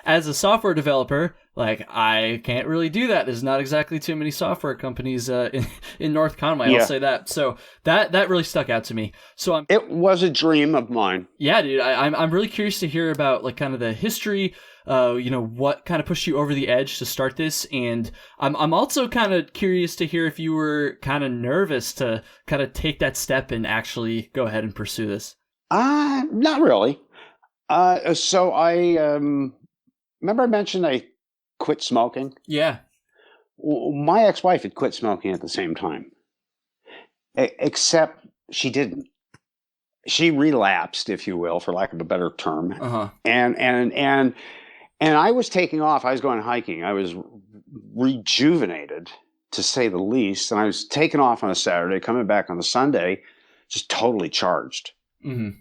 as a software developer, I can't really do that. There's not exactly too many software companies in North Conway. I'll say that. So that really stuck out to me. So it was a dream of mine. Yeah, dude. I'm really curious to hear about kind of the history. What kind of pushed you over the edge to start this, and I'm also kind of curious to hear if you were kind of nervous to kind of take that step and actually go ahead and pursue this. Not really. So I remember I mentioned I quit smoking. Yeah. My ex-wife had quit smoking at the same time, except she didn't. She relapsed, if you will, for lack of a better term. Uh-huh. And I was taking off. I was going hiking. I was rejuvenated, to say the least. And I was taking off on a Saturday, coming back on a Sunday, just totally charged. Mm-hmm.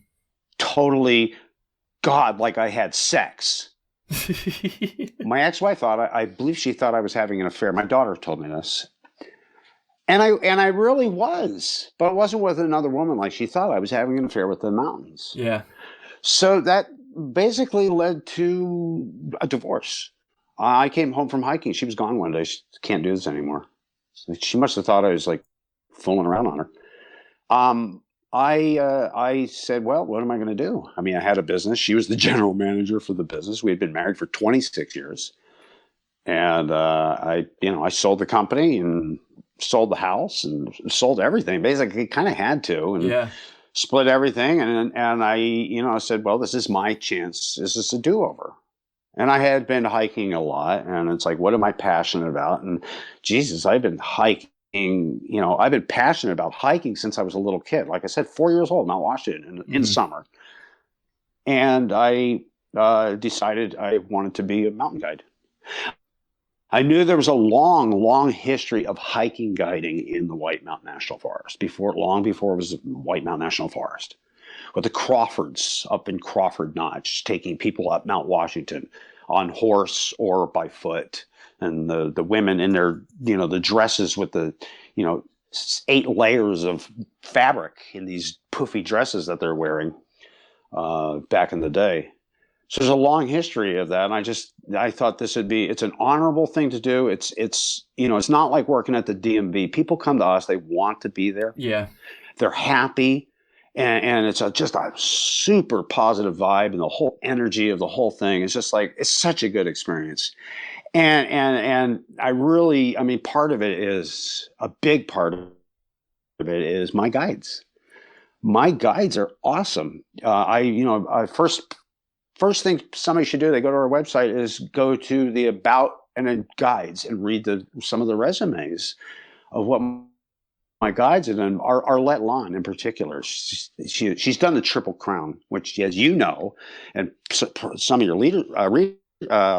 Totally. God, like I had sex. My ex-wife I believe she thought I was having an affair. My daughter told me this. And I really was, but it wasn't with another woman like she thought. I was having an affair with the mountains. Yeah. So that basically led to a divorce. I came home from hiking. She was gone one day. She can't do this anymore. She must have thought I was fooling around on her. I said, well, what am I going to do? I had a business. She was the general manager for the business. We had been married for 26 years. And I sold the company and sold the house and sold everything. Basically, kind of had to. And split everything. And I said, well, this is my chance. This is a do-over. And I had been hiking a lot. And it's what am I passionate about? And Jesus, I've been hiking. I've been passionate about hiking since I was a little kid. Like I said, 4 years old, Mount Washington in summer. And I decided I wanted to be a mountain guide. I knew there was a long, long history of hiking guiding in the White Mountain National Forest, long before it was White Mountain National Forest. With the Crawfords up in Crawford Notch, taking people up Mount Washington on horse or by foot. And the women in their, the dresses with the, 8 layers of fabric in these poofy dresses that they're wearing back in the day. So there's a long history of that. And I thought it's an honorable thing to do. It's not like working at the DMV. People come to us, they want to be there. Yeah. They're happy. And it's just a super positive vibe, and the whole energy of the whole thing is just it's such a good experience. And I really, part of it is, a big part of it is my guides. My guides are awesome. First thing somebody should do, they go to our website, is go to the About and then Guides and read some of the resumes of what my guides have done. Arlette Lon in particular, she's done the Triple Crown, which, as you know, and some of your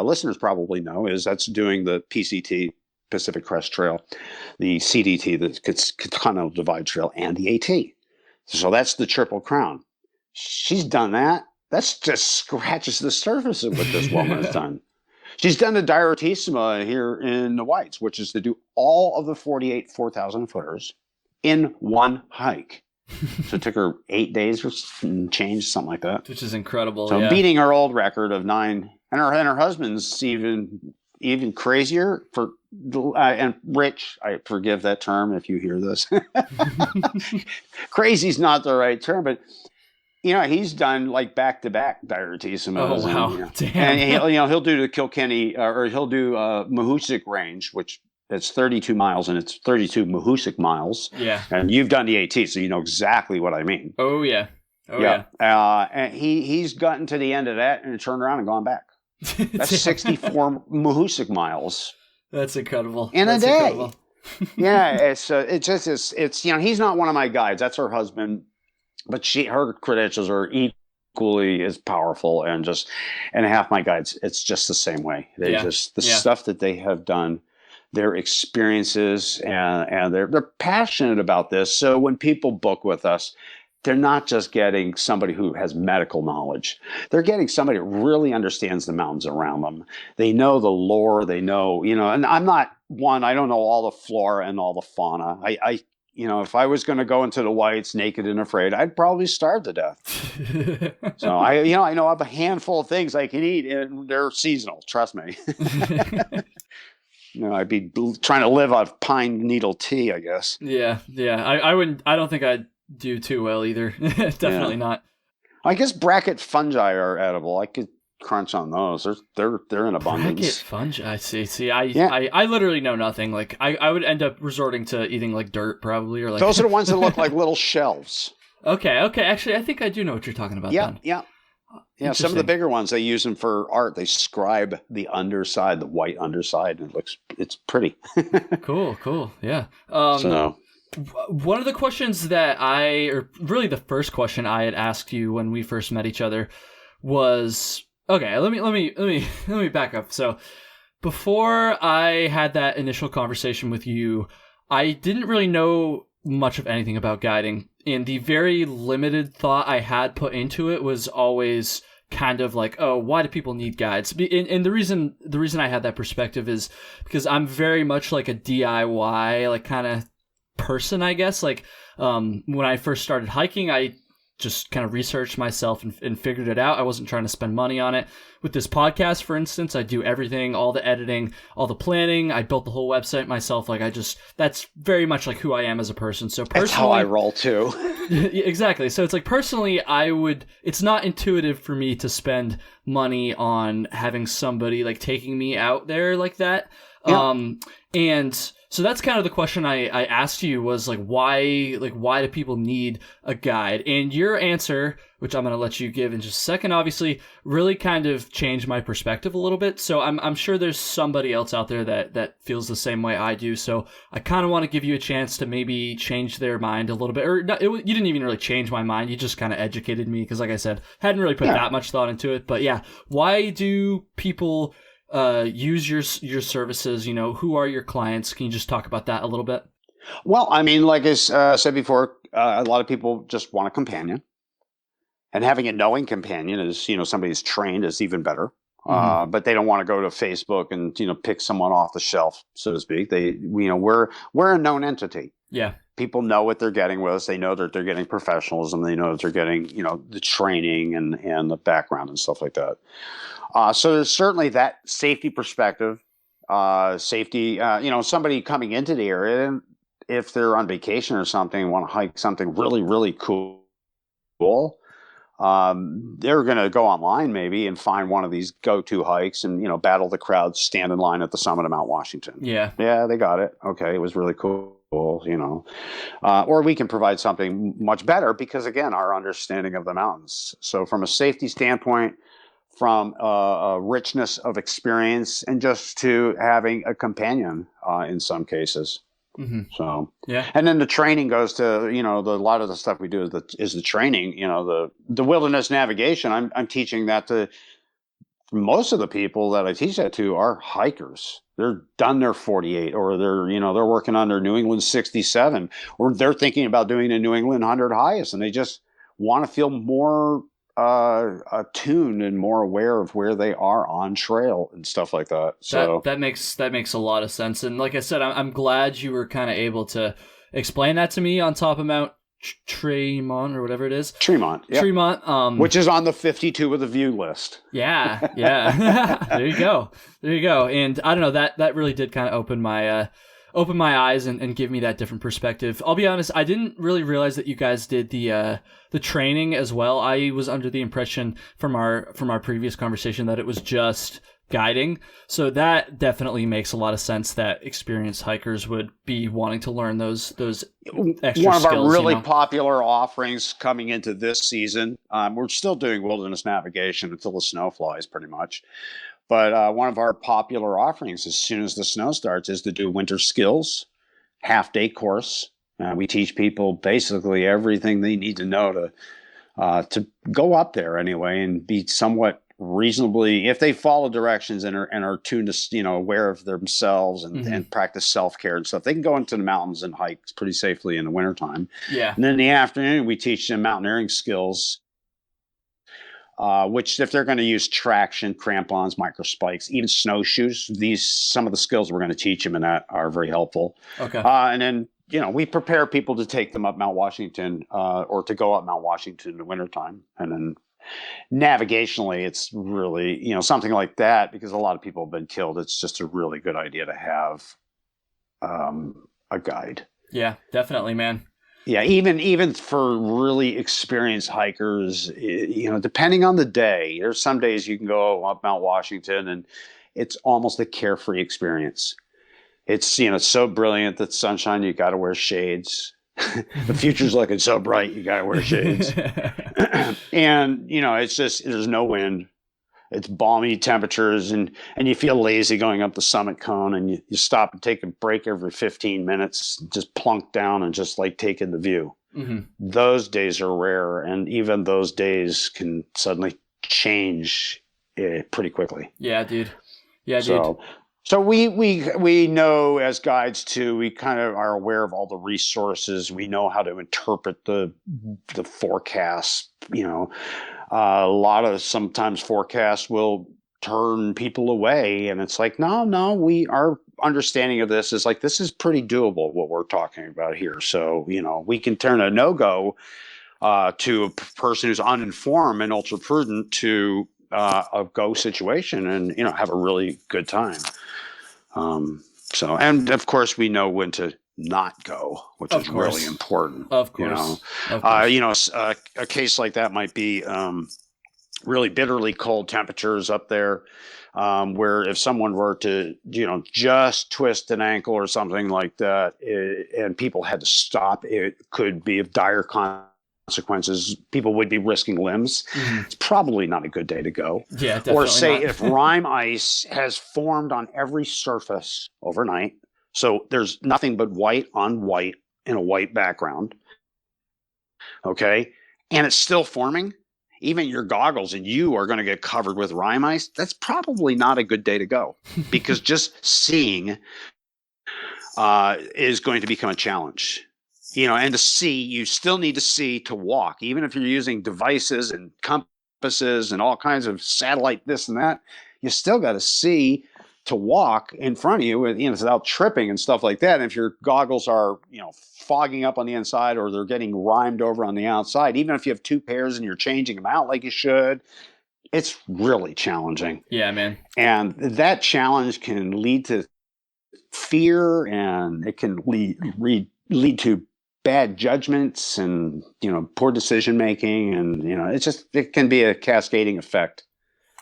listeners probably know, is that's doing the PCT, Pacific Crest Trail, the CDT, the Continental Divide Trail, and the AT. So that's the Triple Crown. She's done that. That's just scratches the surface of what this woman has done. She's done the Diartissima here in the Whites, which is to do all of the 48 4,000 footers in one hike. So it took her 8 days and change, something like that. Which is incredible. So beating her old record of 9 her husband's even crazier for and rich. I forgive that term if you hear this. Crazy's not the right term, but he's done like back-to-back diarrhytemas. Oh wow, damn. And he'll do the Kilkenny or he'll do Mahoosuc Range, which it's 32 miles and it's 32 Mahoosuc miles. Yeah, and you've done the AT, so you know exactly what I mean. Oh yeah. And he's gotten to the end of that and turned around and gone back. That's 64 Mahoosuc miles. That's incredible. In That's a day. Incredible. Yeah, it's he's not one of my guides. That's her husband, but her credentials are equally as powerful, and half my guides, it's just the same way. They stuff that they have done, their experiences, and they're passionate about this. So when people book with us, they're not just getting somebody who has medical knowledge. They're getting somebody who really understands the mountains around them. They know the lore. They know, and I'm not one, I don't know all the flora and all the fauna. I if I was going to go into the whites naked and afraid, I'd probably starve to death. So I know of a handful of things I can eat, and they're seasonal. Trust me. I'd be trying to live off pine needle tea, I guess. Yeah. I wouldn't. I don't think I'd do too well either. Definitely not. I guess bracket fungi are edible. I could crunch on those. They're in abundance. Bracket fungi. I see. I literally know nothing. Like I would end up resorting to eating like dirt probably, or like those are the ones that look like little shells. Okay. Actually, I think I do know what you're talking about. Yeah. Some of the bigger ones, they use them for art. They scribe the underside, the white underside, and it's pretty. Cool. Yeah. One of the questions or really the first question I had asked you when we first met each other was, okay, let me back up. So before I had that initial conversation with you, I didn't really know much of anything about guiding, and the very limited thought I had put into it was always kind of like, oh, why do people need guides? And the reason I had that perspective is because I'm very much like a DIY like kind of person, I guess. Like when I first started hiking, I just kind of researched myself and figured it out. I wasn't trying to spend money on it. With this podcast, for instance, I do everything, all the editing, all the planning. I built the whole website myself. Like that's very much like who I am as a person. So personally, that's how I roll too. Exactly. So it's like personally, it's not intuitive for me to spend money on having somebody like taking me out there like that. Yeah. And so that's kind of the question I asked you was like, why do people need a guide? And your answer, which I'm going to let you give in just a second, obviously really kind of changed my perspective a little bit. So I'm sure there's somebody else out there that feels the same way I do. So I kind of want to give you a chance to maybe change their mind a little bit, or you didn't even really change my mind. You just kind of educated me. Cause like I said, hadn't really put that much thought into it, but yeah, why do people use your services? Who are your clients? Can you just talk about that a little bit? Well, I mean, like I said before, a lot of people just want a companion, and having a knowing companion is, somebody who's trained is even better. Mm-hmm. But they don't want to go to Facebook and, pick someone off the shelf, so to speak. We're a known entity. Yeah. People know what they're getting with us. They know that they're getting professionalism. They know that they're getting, the training and the background and stuff like that. So there's certainly that safety perspective. Somebody coming into the area, if they're on vacation or something, want to hike something really, really cool, they're going to go online maybe and find one of these go-to hikes and, battle the crowd, stand in line at the summit of Mount Washington. Yeah, they got it. Okay, it was really cool. Or we can provide something much better because, again, our understanding of the mountains. So from a safety standpoint, from a richness of experience, and just to having a companion in some cases. Mm-hmm. So, yeah. And then the training goes to, a lot of the stuff we do is the training, the wilderness navigation. I'm teaching that to most of the people that I teach that to are hikers. They're done their 48, or they're working on their New England 67, or they're thinking about doing a New England 100 highest, and they just want to feel more attuned and more aware of where they are on trail and stuff like that. So that makes a lot of sense. And like I said, I'm glad you were kind of able to explain that to me on top of Mount Tremont or whatever it is. Tremont. Yep. Tremont. Which is on the 52 with a view list. Yeah. There you go. And I don't know, that really did kind of open my eyes and give me that different perspective. I'll be honest, I didn't really realize that you guys did the training as well. I was under the impression from our previous conversation that it was just guiding. So that definitely makes a lot of sense that experienced hikers would be wanting to learn those extra skills. One of our really popular offerings coming into this season, we're still doing wilderness navigation until the snow flies pretty much. But one of our popular offerings as soon as the snow starts is to do winter skills, half-day course. We teach people basically everything they need to know to go up there anyway and be somewhat reasonably, if they follow directions and are tuned to, aware of themselves and practice self-care and stuff, they can go into the mountains and hike pretty safely in the wintertime. Yeah. And then in the afternoon, we teach them mountaineering skills, which if they're going to use traction, crampons, micro spikes, even snowshoes, some of the skills we're going to teach them in that are very helpful. Okay. And then, we prepare people to take them up Mount Washington or to go up Mount Washington in the wintertime. And then navigationally, it's really, something like that, because a lot of people have been killed. It's just a really good idea to have a guide. Yeah, definitely, man. Yeah, even for really experienced hikers, depending on the day, there's some days you can go up Mount Washington and it's almost a carefree experience. It's, so brilliant that sunshine, you got to wear shades. The future's looking so bright, you got to wear shades. And, it's just, there's no wind. It's balmy temperatures and you feel lazy going up the summit cone and you stop and take a break every 15 minutes, just plunk down and just like take in the view. Mm-hmm. Those days are rare. And even those days can suddenly change pretty quickly. Yeah, dude. So we know as guides too, we kind of are aware of all the resources. We know how to interpret the forecasts, a lot of sometimes forecasts will turn people away and it's like, no, our understanding of this is like, this is pretty doable what we're talking about here. So, we can turn a no-go to a person who's uninformed and ultra prudent to a go situation and, have a really good time. And of course we know when to not go, which is really important. Of course. A case like that might be really bitterly cold temperatures up there, where if someone were to, just twist an ankle or something like that, and people had to stop, it could be of dire consequences. People would be risking limbs. Mm-hmm. It's probably not a good day to go. Yeah, definitely. Or say if rime ice has formed on every surface overnight, so there's nothing but white on white in a white background. Okay. And it's still forming. Even your goggles and you are going to get covered with rime ice. That's probably not a good day to go because just seeing is going to become a challenge. And to see, you still need to see to walk. Even if you're using devices and compasses and all kinds of satellite this and that, you still got to see to walk in front of you without tripping and stuff like that. And if your goggles are, fogging up on the inside or they're getting rimed over on the outside, even if you have two pairs and you're changing them out like you should, it's really challenging. Yeah, man. And that challenge can lead to fear and it can lead to bad judgments and, poor decision making. And, it can be a cascading effect.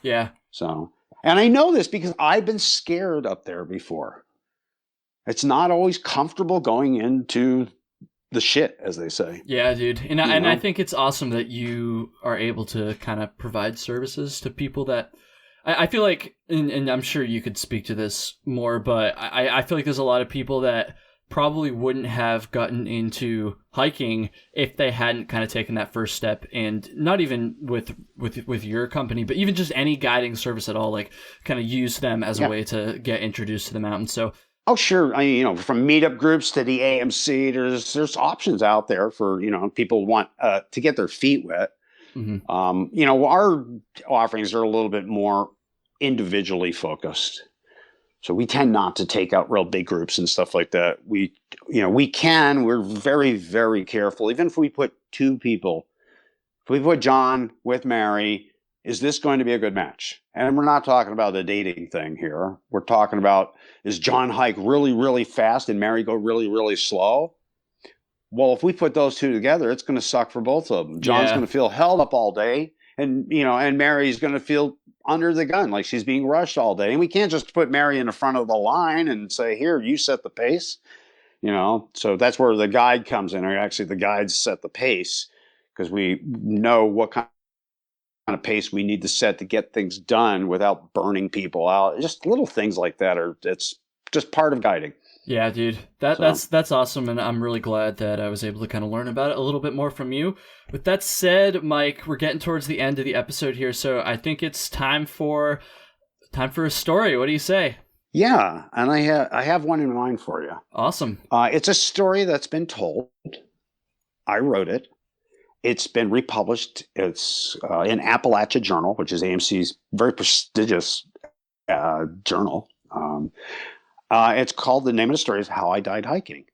Yeah. So, and I know this because I've been scared up there before. It's not always comfortable going into the shit, as they say. Yeah, dude. And I think it's awesome that you are able to kind of provide services to people that I feel like, and I'm sure you could speak to this more, but I feel like there's a lot of people that probably wouldn't have gotten into hiking if they hadn't kind of taken that first step, and not even with your company, but even just any guiding service at all, like kind of use them as a way to get introduced to the mountain. So, oh, sure. From meetup groups to the AMC, there's options out there for, people want to get their feet wet. Mm-hmm. Our offerings are a little bit more individually focused. So we tend not to take out real big groups and stuff like that. We're very, very careful. Even if we put two people, if we put John with Mary, is this going to be a good match? And we're not talking about the dating thing here. We're talking about, is John hike really, really fast and Mary go really, really slow? Well, if we put those two together, it's going to suck for both of them. John's going to feel held up all day, and Mary's going to feel under the gun, like she's being rushed all day. And we can't just put Mary in the front of the line and say, here, you set the pace. So that's where the guide comes in. Or actually, the guides set the pace because we know what kind of pace we need to set to get things done without burning people out. Just little things like that it's just part of guiding. Yeah, dude, that's awesome, and I'm really glad that I was able to kind of learn about it a little bit more from you. With that said, Mike, we're getting towards the end of the episode here, so I think it's time for a story. What do you say? Yeah, and I have one in mind for you. Awesome. It's a story that's been told. I wrote it. It's been republished. It's in Appalachia Journal, which is AMC's very prestigious journal. The name of the story is How I Died Hiking.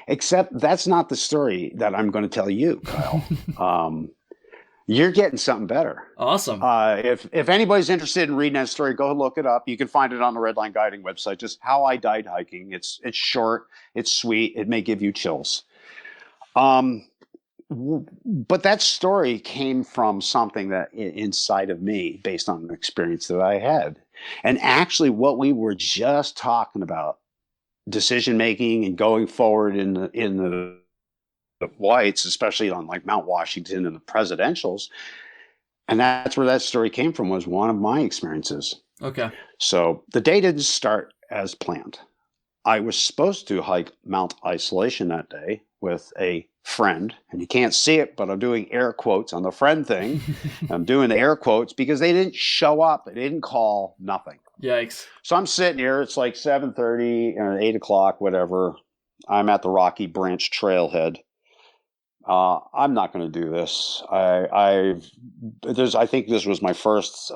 Except that's not the story that I'm going to tell you, Kyle. You're getting something better. Awesome. If anybody's interested in reading that story, go look it up. You can find it on the Redline Guiding website. Just How I Died Hiking. It's short. It's sweet. It may give you chills. But that story came from something that inside of me, based on an experience that I had. And actually, what we were just talking about, decision making and going forward in the whites, especially on like Mount Washington and the presidentials, and that's where that story came from. Was one of my experiences. Okay. So the day didn't start as planned. I was supposed to hike Mount Isolation that day with a friend, and you can't see it, but I'm doing air quotes on the friend thing. I'm doing the air quotes because they didn't show up. They didn't call, nothing. Yikes. So I'm sitting here. It's like 7:30 or 8 o'clock, whatever. I'm at the Rocky Branch trailhead. I'm not going to do this. I think this was my first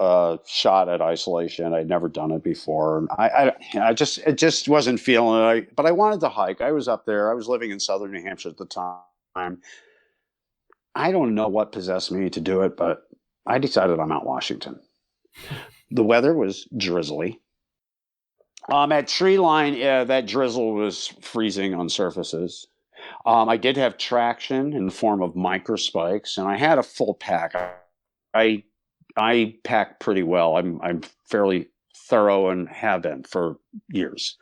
shot at isolation. I'd never done it before. It just wasn't feeling it. But I wanted to hike. I was up there. I was living in southern New Hampshire at the time. I don't know what possessed me to do it, but I decided I'm Mount Washington. The weather was drizzly. At tree line, that drizzle was freezing on surfaces. I did have traction in the form of micro spikes, and I had a full pack. I pack pretty well. I'm fairly thorough and have been for years.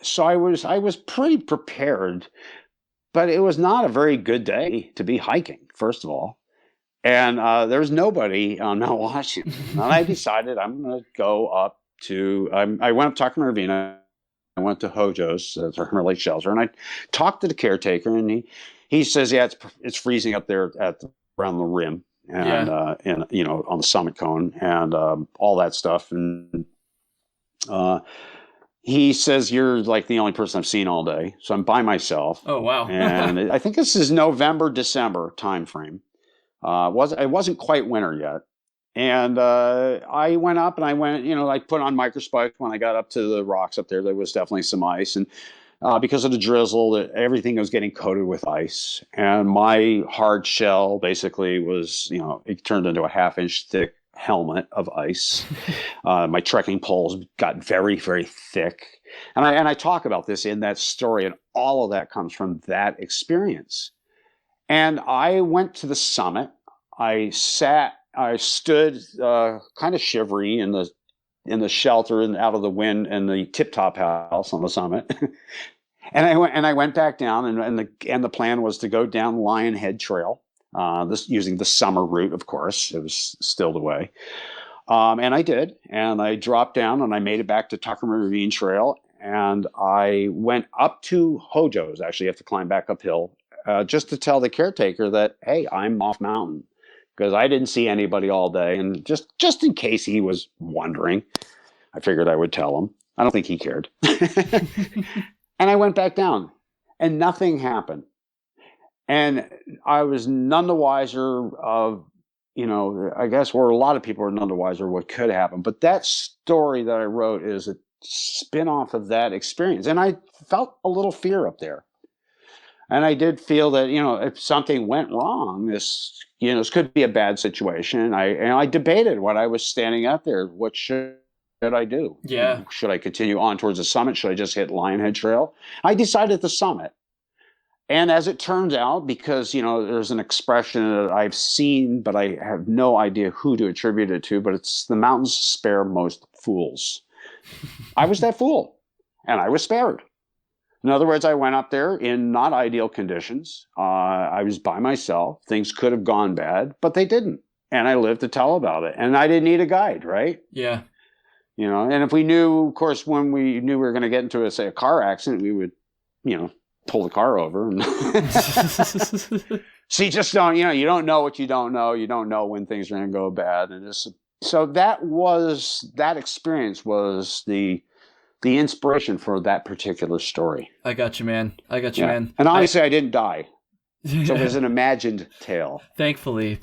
So I was pretty prepared, but it was not a very good day to be hiking, first of all. And there was nobody on Mount Washington. And I decided I'm going to go up to, I went up Tuckerman Ravine. I went to Hojo's, the Hermit Lake Shelter, and I talked to the caretaker, and he says, yeah, it's freezing up there around the rim and on the summit cone and all that stuff. And he says, you're like the only person I've seen all day. So I'm by myself. Oh, wow. And I think this is November, December time frame. It wasn't quite winter yet. And I went up and I put on microspikes when I got up to the rocks up there. There was definitely some ice. And because of the drizzle, everything was getting coated with ice. And my hard shell basically was, it turned into a 1/2-inch thick helmet of ice. My trekking poles got very, very thick. And I talk about this in that story. And all of that comes from that experience. And I went to the summit. I stood kind of shivery in the shelter and out of the wind in the Tip Top House on the summit. and I went back down and the plan was to go down Lionhead Trail, this using the summer route, of course. It was still the way. And I did, and I dropped down and I made it back to Tuckerman Ravine Trail, and I went up to Hojo's. Actually, you have to climb back uphill just to tell the caretaker that, hey, I'm off mountain. Because I didn't see anybody all day. And just in case he was wondering, I figured I would tell him. I don't think he cared. And I went back down and nothing happened. And I was none the wiser of I guess where a lot of people are none the wiser what could happen. But that story that I wrote is a spin-off of that experience. And I felt a little fear up there. And I did feel that, if something went wrong, this could be a bad situation. I debated when I was standing out there, what should I do? Yeah. Should I continue on towards the summit? Should I just hit Lionhead Trail? I decided the summit. And as it turns out, because, there's an expression that I've seen, but I have no idea who to attribute it to, but it's the mountains spare most fools. I was that fool, and I was spared. In other words, I went up there in not ideal conditions. I was by myself. Things could have gone bad, but they didn't. And I lived to tell about it. And I didn't need a guide, right? Yeah. And if we knew, of course, when we knew we were going to get into, say, a car accident, we would, pull the car over. And so you just don't, you don't know what you don't know. You don't know when things are going to go bad. And so that experience was the inspiration for that particular story. I got you, man. Man. And honestly, I didn't die. So it was an imagined tale. Thankfully.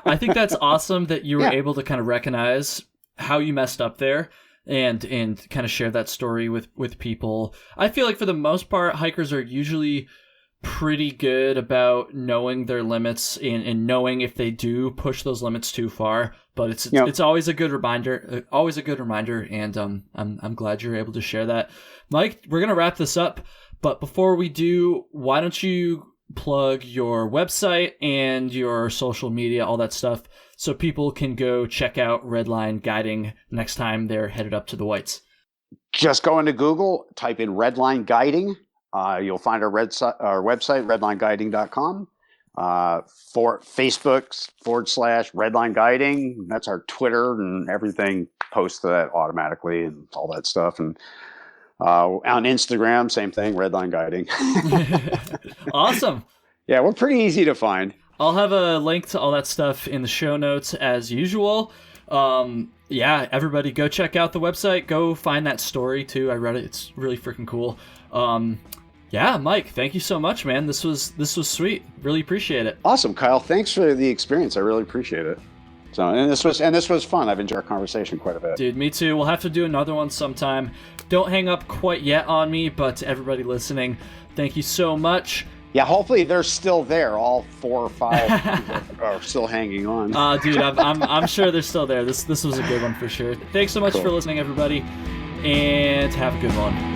I think that's awesome that you were able to kind of recognize how you messed up there and kind of share that story with people. I feel like for the most part, hikers are usually pretty good about knowing their limits and knowing if they do push those limits too far. But it's always a good reminder. And I'm glad you're able to share that, Mike. We're gonna wrap this up, but before we do, why don't you plug your website and your social media, all that stuff, so people can go check out Redline Guiding next time they're headed up to the Whites. Just go into Google, type in Redline Guiding. You'll find our website, redlineguiding.com. For Facebook /Redline Guiding. That's our Twitter, and everything posts to that automatically and all that stuff. And on Instagram, same thing, Redline Guiding. Awesome. Yeah, we're pretty easy to find. I'll have a link to all that stuff in the show notes as usual. Everybody go check out the website. Go find that story too. I read it. It's really freaking cool. Mike, thank you so much, man. This was sweet. Really appreciate it. Awesome, Kyle. Thanks for the experience. I really appreciate it. So, and this was fun. I've enjoyed our conversation quite a bit. Dude, me too. We'll have to do another one sometime. Don't hang up quite yet on me, but to everybody listening, thank you so much. Yeah, hopefully they're still there. All 4 or 5 are still hanging on. Dude, I'm sure they're still there. This was a good one for sure. Thanks so much for listening, everybody, and have a good one.